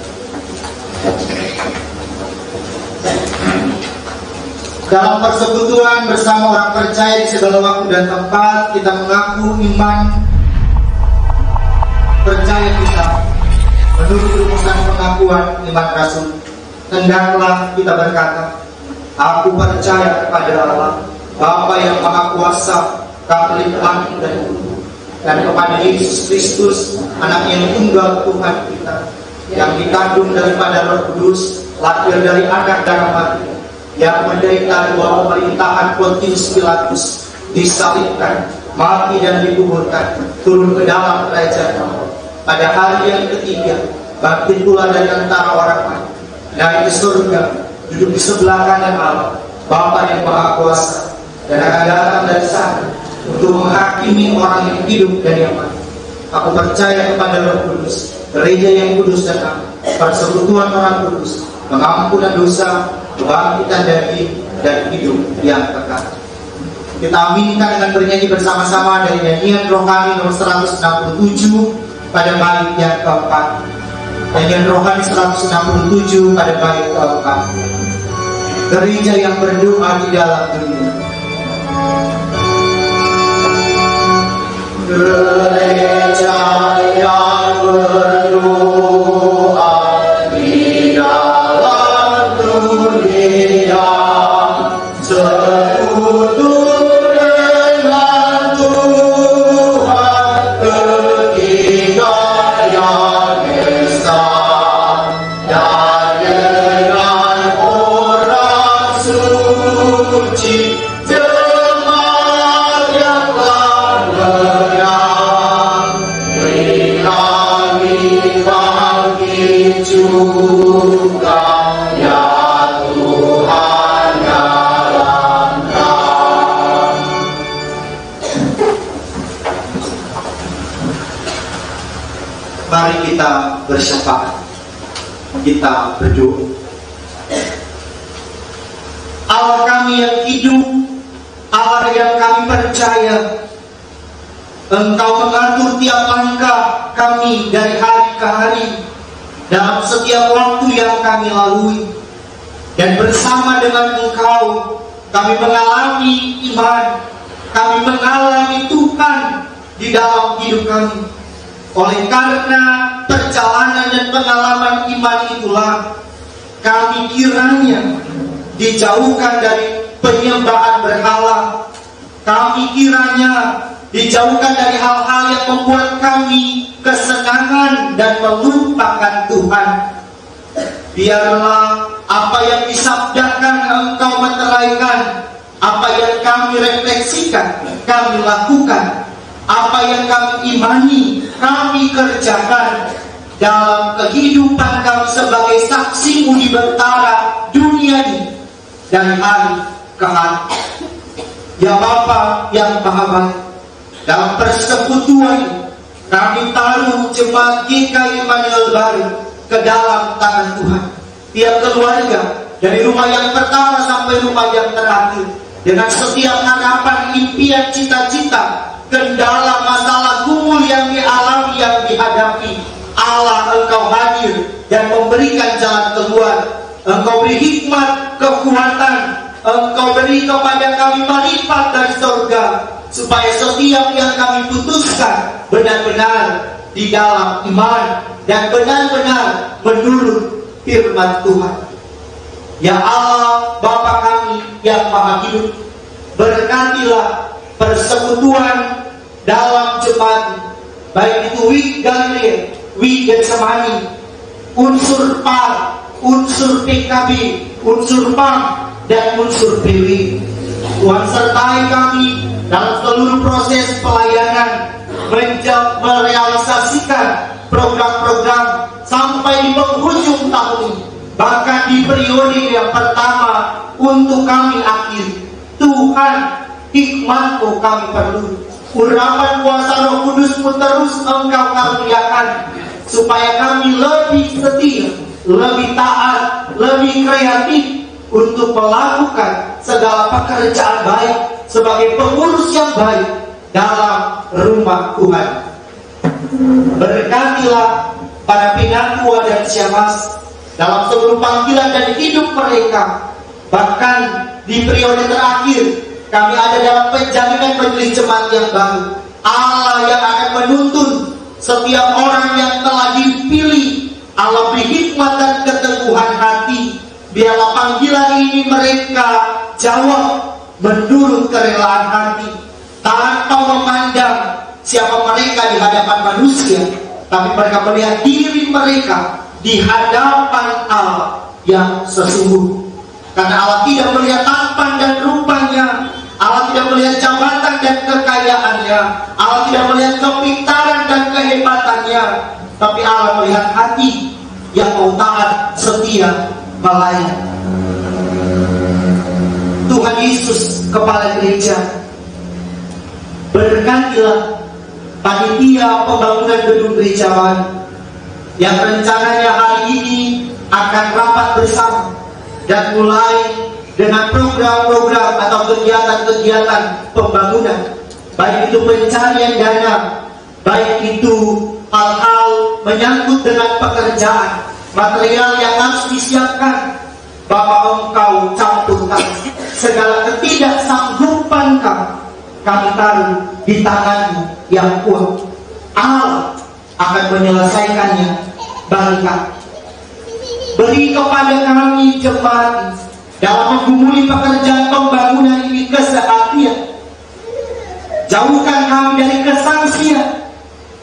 Dalam persekutuan bersama orang percaya di segala waktu dan tempat, kita mengaku iman percaya kita menurut rumusan pengakuan iman Rasul. Hendaklah kita berkata, aku percaya kepada Allah, Bapa yang Maha Kuasa, Katolik langit dan bumi, dan kepada Yesus Kristus, Anak yang tunggal Tuhan kita, yang dikandung daripada Roh Kudus, lahir dari anak darah mati, yang menderita di bawah pemerintahan Pontius Pilatus, disalibkan, mati dan dikuburkan, turun ke dalam kerajaan Allah. Pada hari yang ketiga, bangkit pula dari antara orang mati, naik ke surga, duduk di sebelah kanan Allah, Bapa yang Maha Kuasa, dan akan datang dari sana untuk menghakimi orang yang hidup dan yang mati. Aku percaya kepada Roh Kudus, gereja yang kudus dan aman, persekutuan orang kudus, pengampunan dosa, kebangkitan dan hidup yang kekal. Kita aminkan dengan bernyanyi bersama-sama dari nyanyian rohani nomor 167 pada bait yang keempat. Nyanyian rohani 167 pada bait keempat. Gereja yang berdoa di dalam dunia. Gereja yang berdoa di dalam dunia, sekutu dengan Tuhan ketiga yang esa, dan dengan orang suci jemaat yang menang, beri kami bangkit juga ya Tuhan dalam kami. Mari kita bersyafaat, kita berdoa. Allah kami yang hidup, Allah yang kami percaya, Engkau mengatur tiap langkah kami dari hari ke hari, dalam setiap waktu yang kami lalui. Dan bersama dengan Engkau, kami mengalami iman, kami mengalami Tuhan di dalam hidup kami. Oleh karena perjalanan dan pengalaman iman itulah, kami kiranya dijauhkan dari penyembahan berhala. Kami kiranya dijauhkan dari hal-hal yang membuat kami kesenangan dan melupakan Tuhan. Biarlah apa yang disabdakan Engkau meteraikan, apa yang kami refleksikan, kami lakukan, apa yang kami imani, kami kerjakan dalam kehidupan kami sebagai saksi-Mu di bentara dunia ini dari hari ke hari. Ya Bapa yang Maha Baik, dalam persekutuan kami taruh jemaat GKI Immanuel Baru ke dalam tangan Tuhan. Tiap keluarga, dari rumah yang pertama sampai rumah yang terakhir, dengan setiap harapan, impian, cita-cita, kendala, masalah, gumul yang dialami, yang dihadapi, Allah Engkau hadir dan memberikan jalan keluar. Engkau beri hikmat, kekuatan, Engkau beri kepada kami marifat dari surga, supaya setiap yang kami putuskan benar-benar di dalam iman dan benar-benar menurut firman Tuhan. Ya Allah, Bapa kami yang Maha Hidup, berkatilah persekutuan dalam jemaat, baik itu WIK Galilea, WIK Getsemani, unsur PAR, unsur PKB, unsur PAM, dan unsur PW. Tuhan sertai kami dalam seluruh proses pelayanan, merealisasikan program-program sampai di penghujung tahun ini, bahkan di periode yang pertama untuk kami akhir. Tuhan, hikmat-Mu kami perlu, urapan kuasa Roh Kudus-Mu terus Engkau karuniakan, supaya kami lebih setia, lebih taat, lebih kreatif untuk melakukan segala pekerjaan baik, sebagai pengurus yang baik dalam rumah Tuhan. Berkatilah para pinatua dan syahmas dalam seluruh panggilan dan hidup mereka. Bahkan di periode terakhir kami ada dalam penjaminan majelis jemaat yang baru. Allah yang akan menuntun setiap orang yang telah dipilih. Allah beri hikmat dan keteguhan hati. Biarlah panggilan ini mereka jawab menurut kerelaan hati, tanpa memandang siapa mereka di hadapan manusia, tapi mereka melihat diri mereka di hadapan Allah yang sesungguhnya. Karena Allah tidak melihat tampan dan rupanya, Allah tidak melihat jabatan dan kekayaannya, Allah tidak melihat kepintaran dan kehebatannya, tapi Allah melihat hati yang mau taat, setia, melayani. Tuhan Yesus, Kepala Gereja, berkatilah panitia pembangunan gedung gereja baru yang rencananya hari ini akan rapat bersama dan mulai dengan program-program atau kegiatan-kegiatan pembangunan, baik itu pencarian dana, baik itu hal-hal menyangkut dengan pekerjaan, material yang harus disiapkan. Bapak, Engkau campurkan segala ketidaksanggupan kami taruh di tangan-Mu yang kuat. Allah akan menyelesaikannya bagi kami. Beri kepada kami jemaat dalam menggumuli pekerjaan pembangunan ini kesehatian. Jauhkan kami dari kesangsian.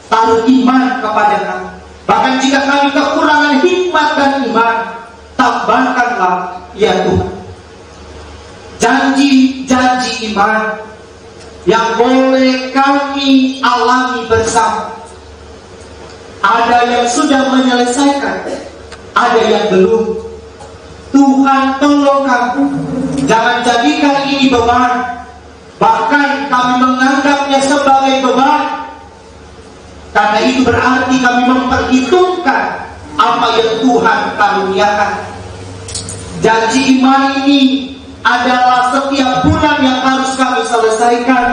Taruh iman kepada kami. Bahkan jika kami kekurangan hikmat dan iman, tambahkanlah ya Tuhan. Janji-janji iman yang boleh kami alami bersama. Ada yang sudah menyelesaikan, ada yang belum. Tuhan, tolong kami, jangan jadikan ini beban. Bahkan kami menganggapnya sebagai beban, karena itu berarti kami memperhitungkan apa yang Tuhan karuniakan. Janji iman ini adalah setiap bulan yang harus kami selesaikan,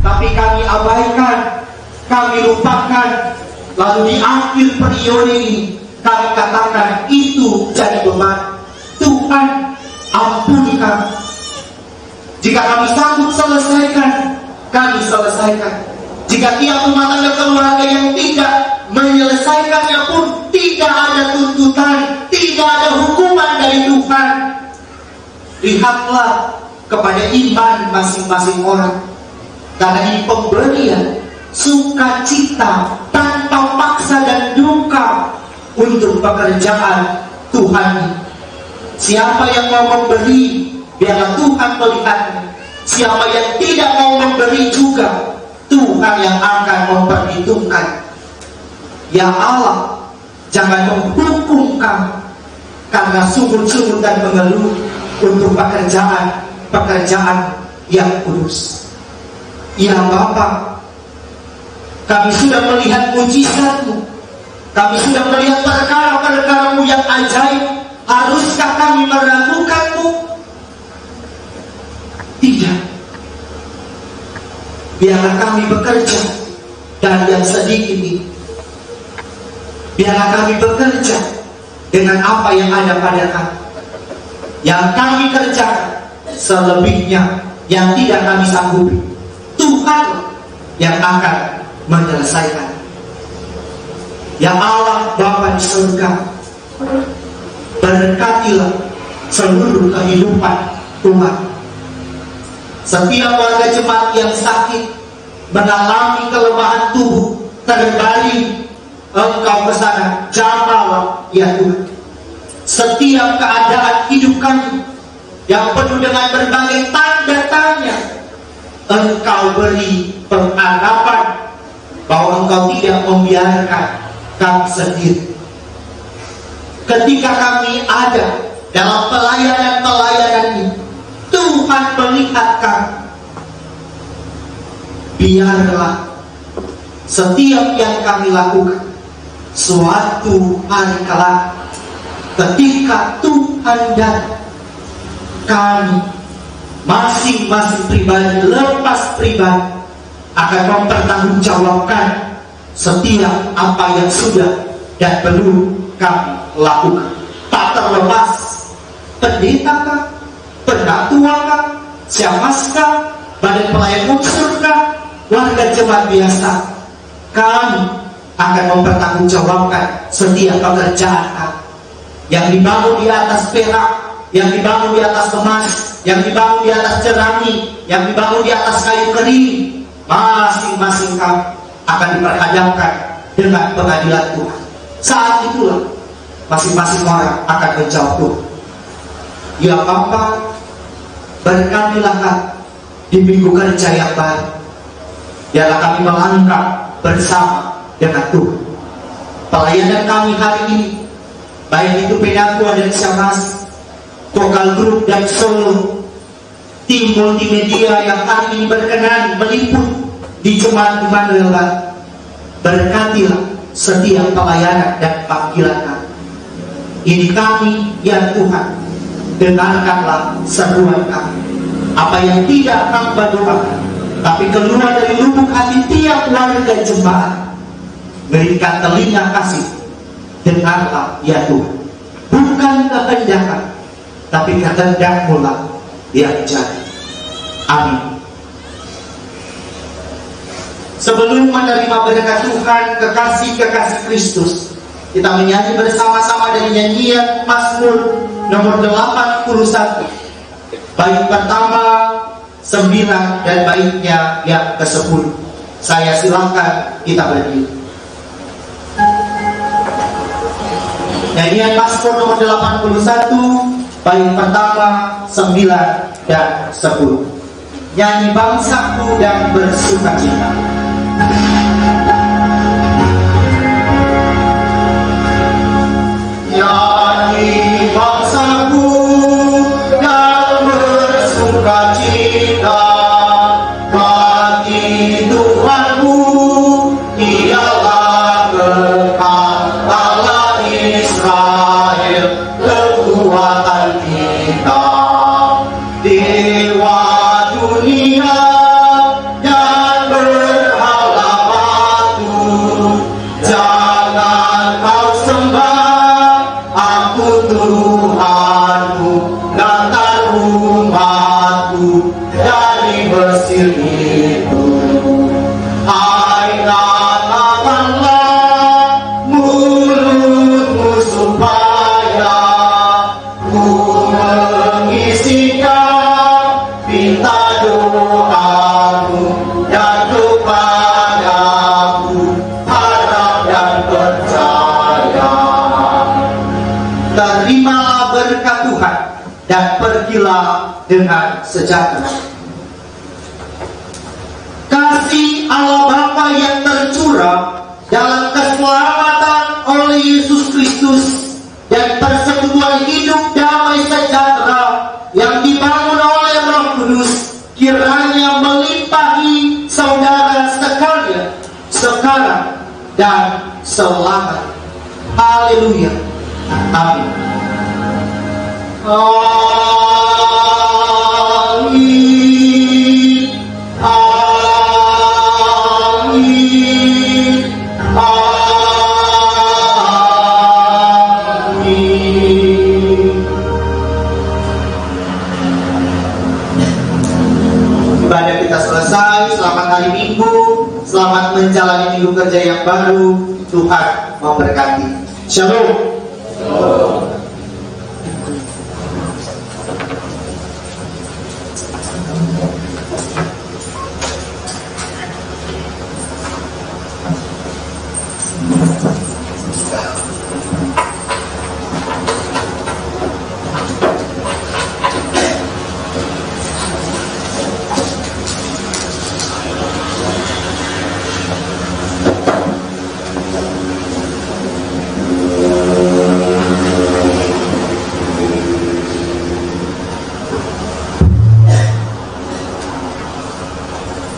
tapi kami abaikan, kami lupakan. Lalu di akhir periode ini kami katakan itu jadi beban. Tuhan, ampuni kami. Jika kami sanggup selesaikan, kami selesaikan. Jika tiap rumah tangga keluarga yang tidak menyelesaikannya pun tidak ada tuntutan, tidak ada hukuman dari Tuhan. Lihatlah kepada iman masing-masing orang, karena ini pemberian sukacita tanpa paksa dan duka untuk pekerjaan Tuhan. Siapa yang mau memberi, biarlah Tuhan melihatnya. Siapa yang tidak mau memberi juga, Tuhan yang akan memperhitungkan. Ya Allah, jangan menghukum kami karena sungut-sungut dan mengeluh untuk pekerjaan yang kudus. Ya Bapa, kami sudah melihat mujizat-Mu, kami sudah melihat perkara-perkara-Mu yang ajaib. Haruskah kami meragukan-Mu? Tidak. Biarlah kami bekerja dan yang sedikit ini, biarlah kami bekerja dengan apa yang ada pada kami. Yang kami kerjakan selebihnya yang tidak kami sanggupi, Tuhan yang akan menyelesaikan. Ya Allah Bapa di surga, berkatilah seluruh kehidupan umat. Setiap warga jemaat yang sakit, mengalami kelemahan tubuh, terbaring, Engkau kesana, jamahlah ya Tuhan. Setiap keadaan hidup kami yang penuh dengan berbagai tanda tanya, Engkau beri pengharapan bahwa Engkau tidak membiarkan kami sendiri. Ketika kami ada dalam pelayanan-pelayanan ini, Tuhan melihat kami. Biarlah setiap yang kami lakukan, suatu hari kelak ketika Tuhan datang, kami masing-masing pribadi lepas pribadi akan mempertanggungjawabkan setiap apa yang sudah dan perlu kami lakukan. Tak terlepas pendeta kah, penatua kah, syamaskah, badan pelayan unsur kah, warga jemaat biasa, kami akan mempertanggungjawabkan setiap pekerjaan kami. Yang dibangun di atas perak, yang dibangun di atas emas, yang dibangun di atas jerami, yang dibangun di atas kayu kering, masing-masing kami akan diperhadapkan dengan pengadilan Tuhan. Saat itulah masing-masing orang akan menjawab Tuhan, ya Bapa, berkatilah kami di minggu kerja yang baru. Biarlah kami melangkah bersama dengan Tuhan. Pelayanan kami hari ini, baik itu Penatua dan Syamas, Vokal Group dan Solo, tim multimedia yang hari ini berkenan meliput di Jemaat Immanuel, berkatilah setiap pelayanan dan panggilan kami. Ini kami, ya Tuhan, dengarkanlah seruan kami. Apa yang tidak hamba doakan, tapi keluar dari lubuk hati tiap warga jemaat, berikan telinga kasih, dengarlah ya Tuhan. Bukan kehendak, tapi kehendak-Mu lah yang jadi. Amin. Sebelum menerima berkat Tuhan, kekasih-kekasih Kristus, kita menyanyi bersama-sama dari nyanyian Mazmur nomor 81, bait pertama 9 dan baitnya yang ke-10. Saya silakan kita berdiri. Nyanyian Mazmur nomor 81, bait pertama 9 dan 10. Nyanyi bangsaku dan bersukacita. Nyanyi bangsaku dan bersukacita, bagi Tuhanku, Dialah kekal, Allah Israel, kekuatan kita. Dewa dunia dan berhala batu, jangan kau sembah aku Tuhanmu, lantar umatku dari Mesir itu. Ingatkanlah mulutmu supaya ku mengisikan pinta doamu, dan kepadaku harap dan percaya. Terimalah berkat Tuhan dan pergilah dengan sejahtera. Kasih Allah Bapa yang tercurah dalam keselamatan oleh Yesus Kristus dan persekutuan hidup damai sejahtera yang dibangun oleh Roh Kudus kiranya melimpahi saudara sekalian sekarang dan selamanya. Haleluya. Amin. Amin. Amin. Amin. Ibadah kita selesai. Selamat hari Minggu. Selamat menjalani minggu kerja yang baru. Tuhan memberkati. Shalom.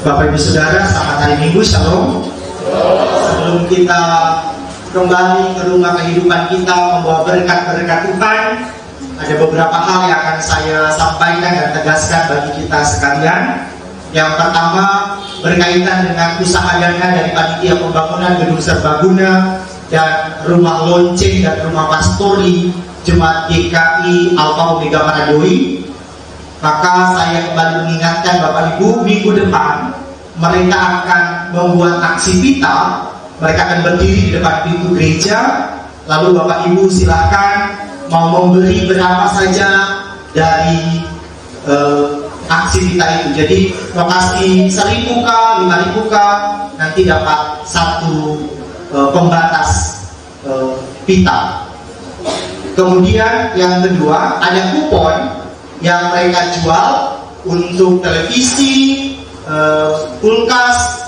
Bapak Ibu Saudara, selamat hari Minggu, Shalom. Sebelum kita kembali ke rumah kehidupan kita membawa berkat-berkat Tuhan, ada beberapa hal yang akan saya sampaikan dan tegaskan bagi kita sekalian. Yang pertama berkaitan dengan usaha dana dari Panitia Pembangunan Gedung Serbaguna dan Rumah Lonceng dan Rumah Pastori Jemaat GKI Alfa Omega Maradoi. Maka saya kembali mengingatkan Bapak Ibu, minggu depan mereka akan membuat aksi pita. Mereka akan berdiri di depan pintu gereja. Lalu Bapak Ibu silahkan mau memberi berapa saja dari aksi pita itu. Jadi lokasi 1.000 kah, 5.000 kah, nanti dapat satu pembatas pita. Kemudian yang kedua, ada kupon yang mereka jual untuk televisi, kulkas,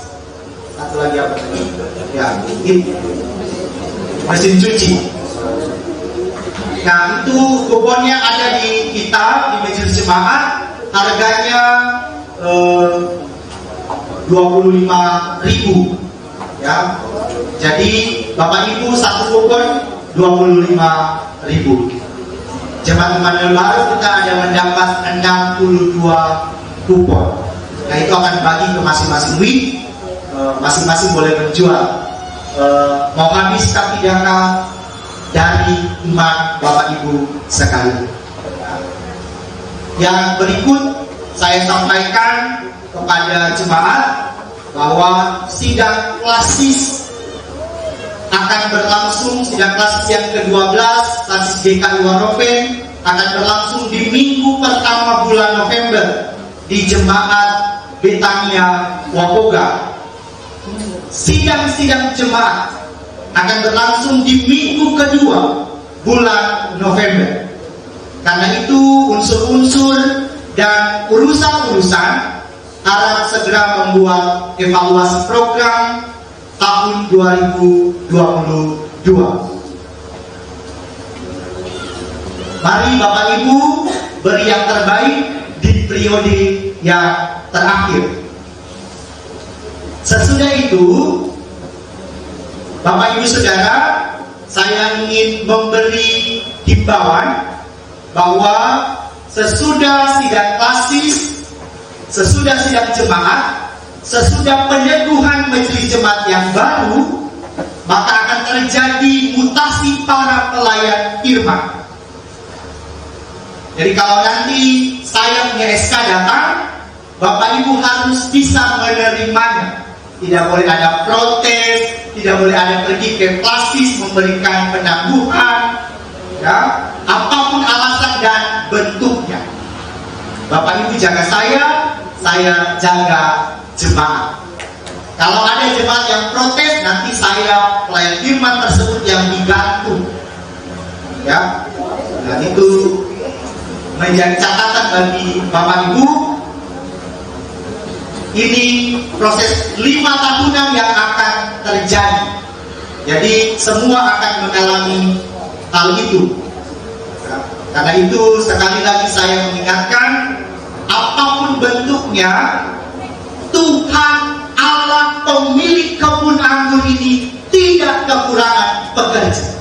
satu lagi apa? Ya, mesin cuci. Nah, itu kuponnya ada di kita di majelis jemaat, harganya 25.000 ya. Jadi Bapak Ibu satu kupon 25.000. Jemaat Immanuel baru kita ada mendapat 62 kupon. Nah, itu akan bagi ke masing-masing week. Masing-masing boleh menjual. Mau habis kah tidakkah dari iman Bapak Ibu sekalian. Yang berikut saya sampaikan kepada jemaat bahwa sidang klasis akan berlangsung, sidang klasis yang ke-12 klasis GKI Waropen akan berlangsung di minggu pertama bulan November di Jemaat Betania Wapoga. Sidang-sidang jemaat akan berlangsung di minggu kedua bulan November. Karena itu unsur-unsur dan urusan-urusan harap segera membuat evaluasi program tahun 2022. Mari Bapak Ibu beri yang terbaik di periode yang terakhir. Sesudah itu, Bapak Ibu Saudara, saya ingin memberi himbauan bahwa sesudah sidang klasis, sesudah sidang jemaat, sesudah peneguhan majelis jemaat yang baru, maka akan terjadi mutasi para pelayan firman. Jadi kalau nanti saya punya SK datang, Bapak Ibu harus bisa menerimanya. Tidak boleh ada protes, tidak boleh ada pergi ke klasis memberikan penangguhan, ya, apapun alasan dan bentuknya. Bapak Ibu jaga saya jaga jemaat. Kalau ada jemaat yang protes, nanti saya pelayan firman tersebut yang digantung, ya. Dan itu menjadi catatan bagi Bapak Ibu. Ini proses 5 tahunan yang akan terjadi. Jadi semua akan mengalami hal itu. Karena itu sekali lagi saya mengingatkan, apapun bentuknya, Tuhan Allah pemilik kebun anggur ini tidak kekurangan pekerja.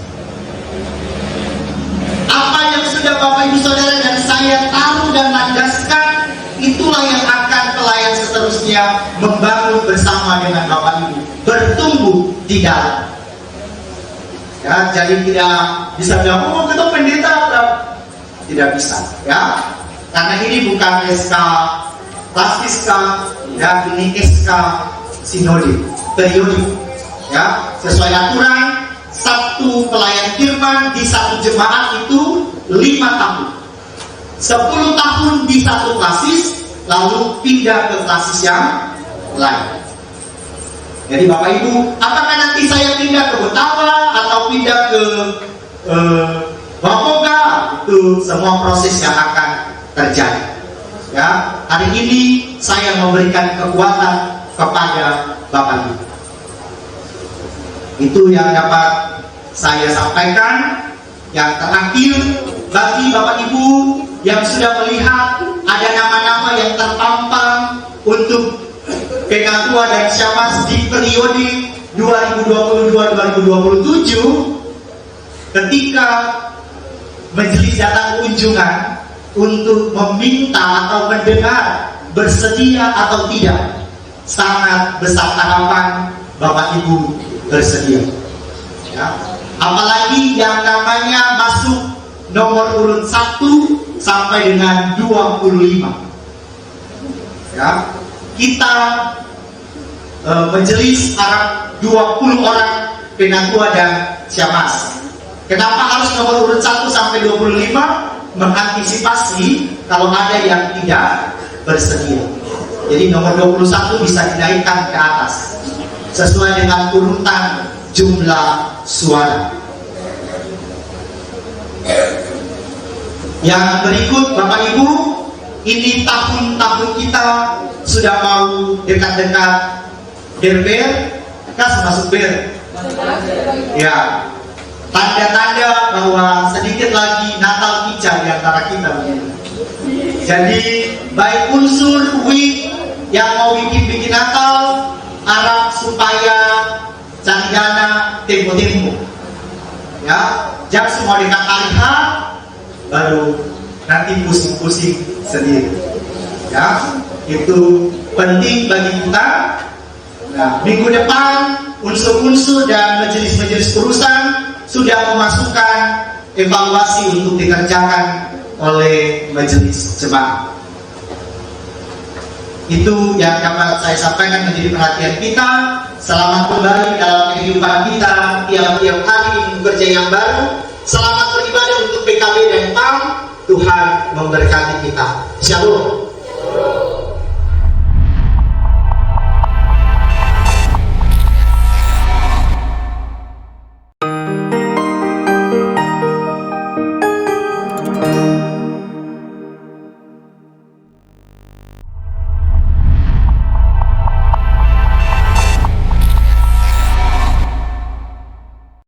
Apa yang sudah Bapak Ibu Saudara dan saya taruh dan landaskan, itulah yang akan pelayan seterusnya membangun bersama dengan Bapak Ibu, bertumbuh di dalam. Ya, jadi tidak bisa bilang, oh kita pendeta, tidak bisa, ya. Karena ini bukan SK klasis, ya, ini SK sinode periodik, ya. Sesuai aturan, satu pelayan firman di satu jemaat itu 5 tahun. 10 tahun di satu klasis, lalu pindah ke klasis yang lain. Jadi Bapak Ibu, apakah nanti saya pindah ke Betawa atau pindah ke Wapoga? Itu semua proses yang akan terjadi. Ya, hari ini saya memberikan kekuatan kepada Bapak Ibu. Itu yang dapat saya sampaikan. Yang terakhir, bagi Bapak Ibu yang sudah melihat ada nama-nama yang terpampang untuk pengatua dan syamas di periode 2022-2027, ketika majelis datang kunjungan untuk meminta atau mendengar bersedia atau tidak, sangat besar harapan Bapak Ibu bersedia. Ya. Apalagi yang namanya masuk nomor urut 1 sampai dengan 25. Ya. Kita majelis harap 20 orang penatua dan syamas. Kenapa harus nomor urut 1 sampai 25? Mengantisipasi kalau ada yang tidak bersedia. Jadi nomor 21 bisa dinaikkan ke atas sesuai dengan urutan jumlah suara. Yang berikut Bapak Ibu, ini tahun-tahun kita sudah mau dekat-dekat berber, kas masuk ber. Ya, tanda-tanda bahwa sedikit lagi Natal Ica di antara kita. Jadi baik unsur WIB yang mau bikin Natal, harap supaya cari dana tempo-tempo. Ya, jangan semua dekat hari H, baru nanti pusing-pusing sendiri. Ya, itu penting bagi kita. Nah, minggu depan unsur-unsur dan majelis-majelis urusan sudah memasukkan evaluasi untuk dikerjakan oleh majelis jemaat. Itu yang dapat saya sampaikan menjadi perhatian kita. Selamat kembali dalam kehidupan kita tiap-tiap hari di kerja yang baru. Selamat beribadah untuk PKB dan PAM. Tuhan memberkati kita. Shalom.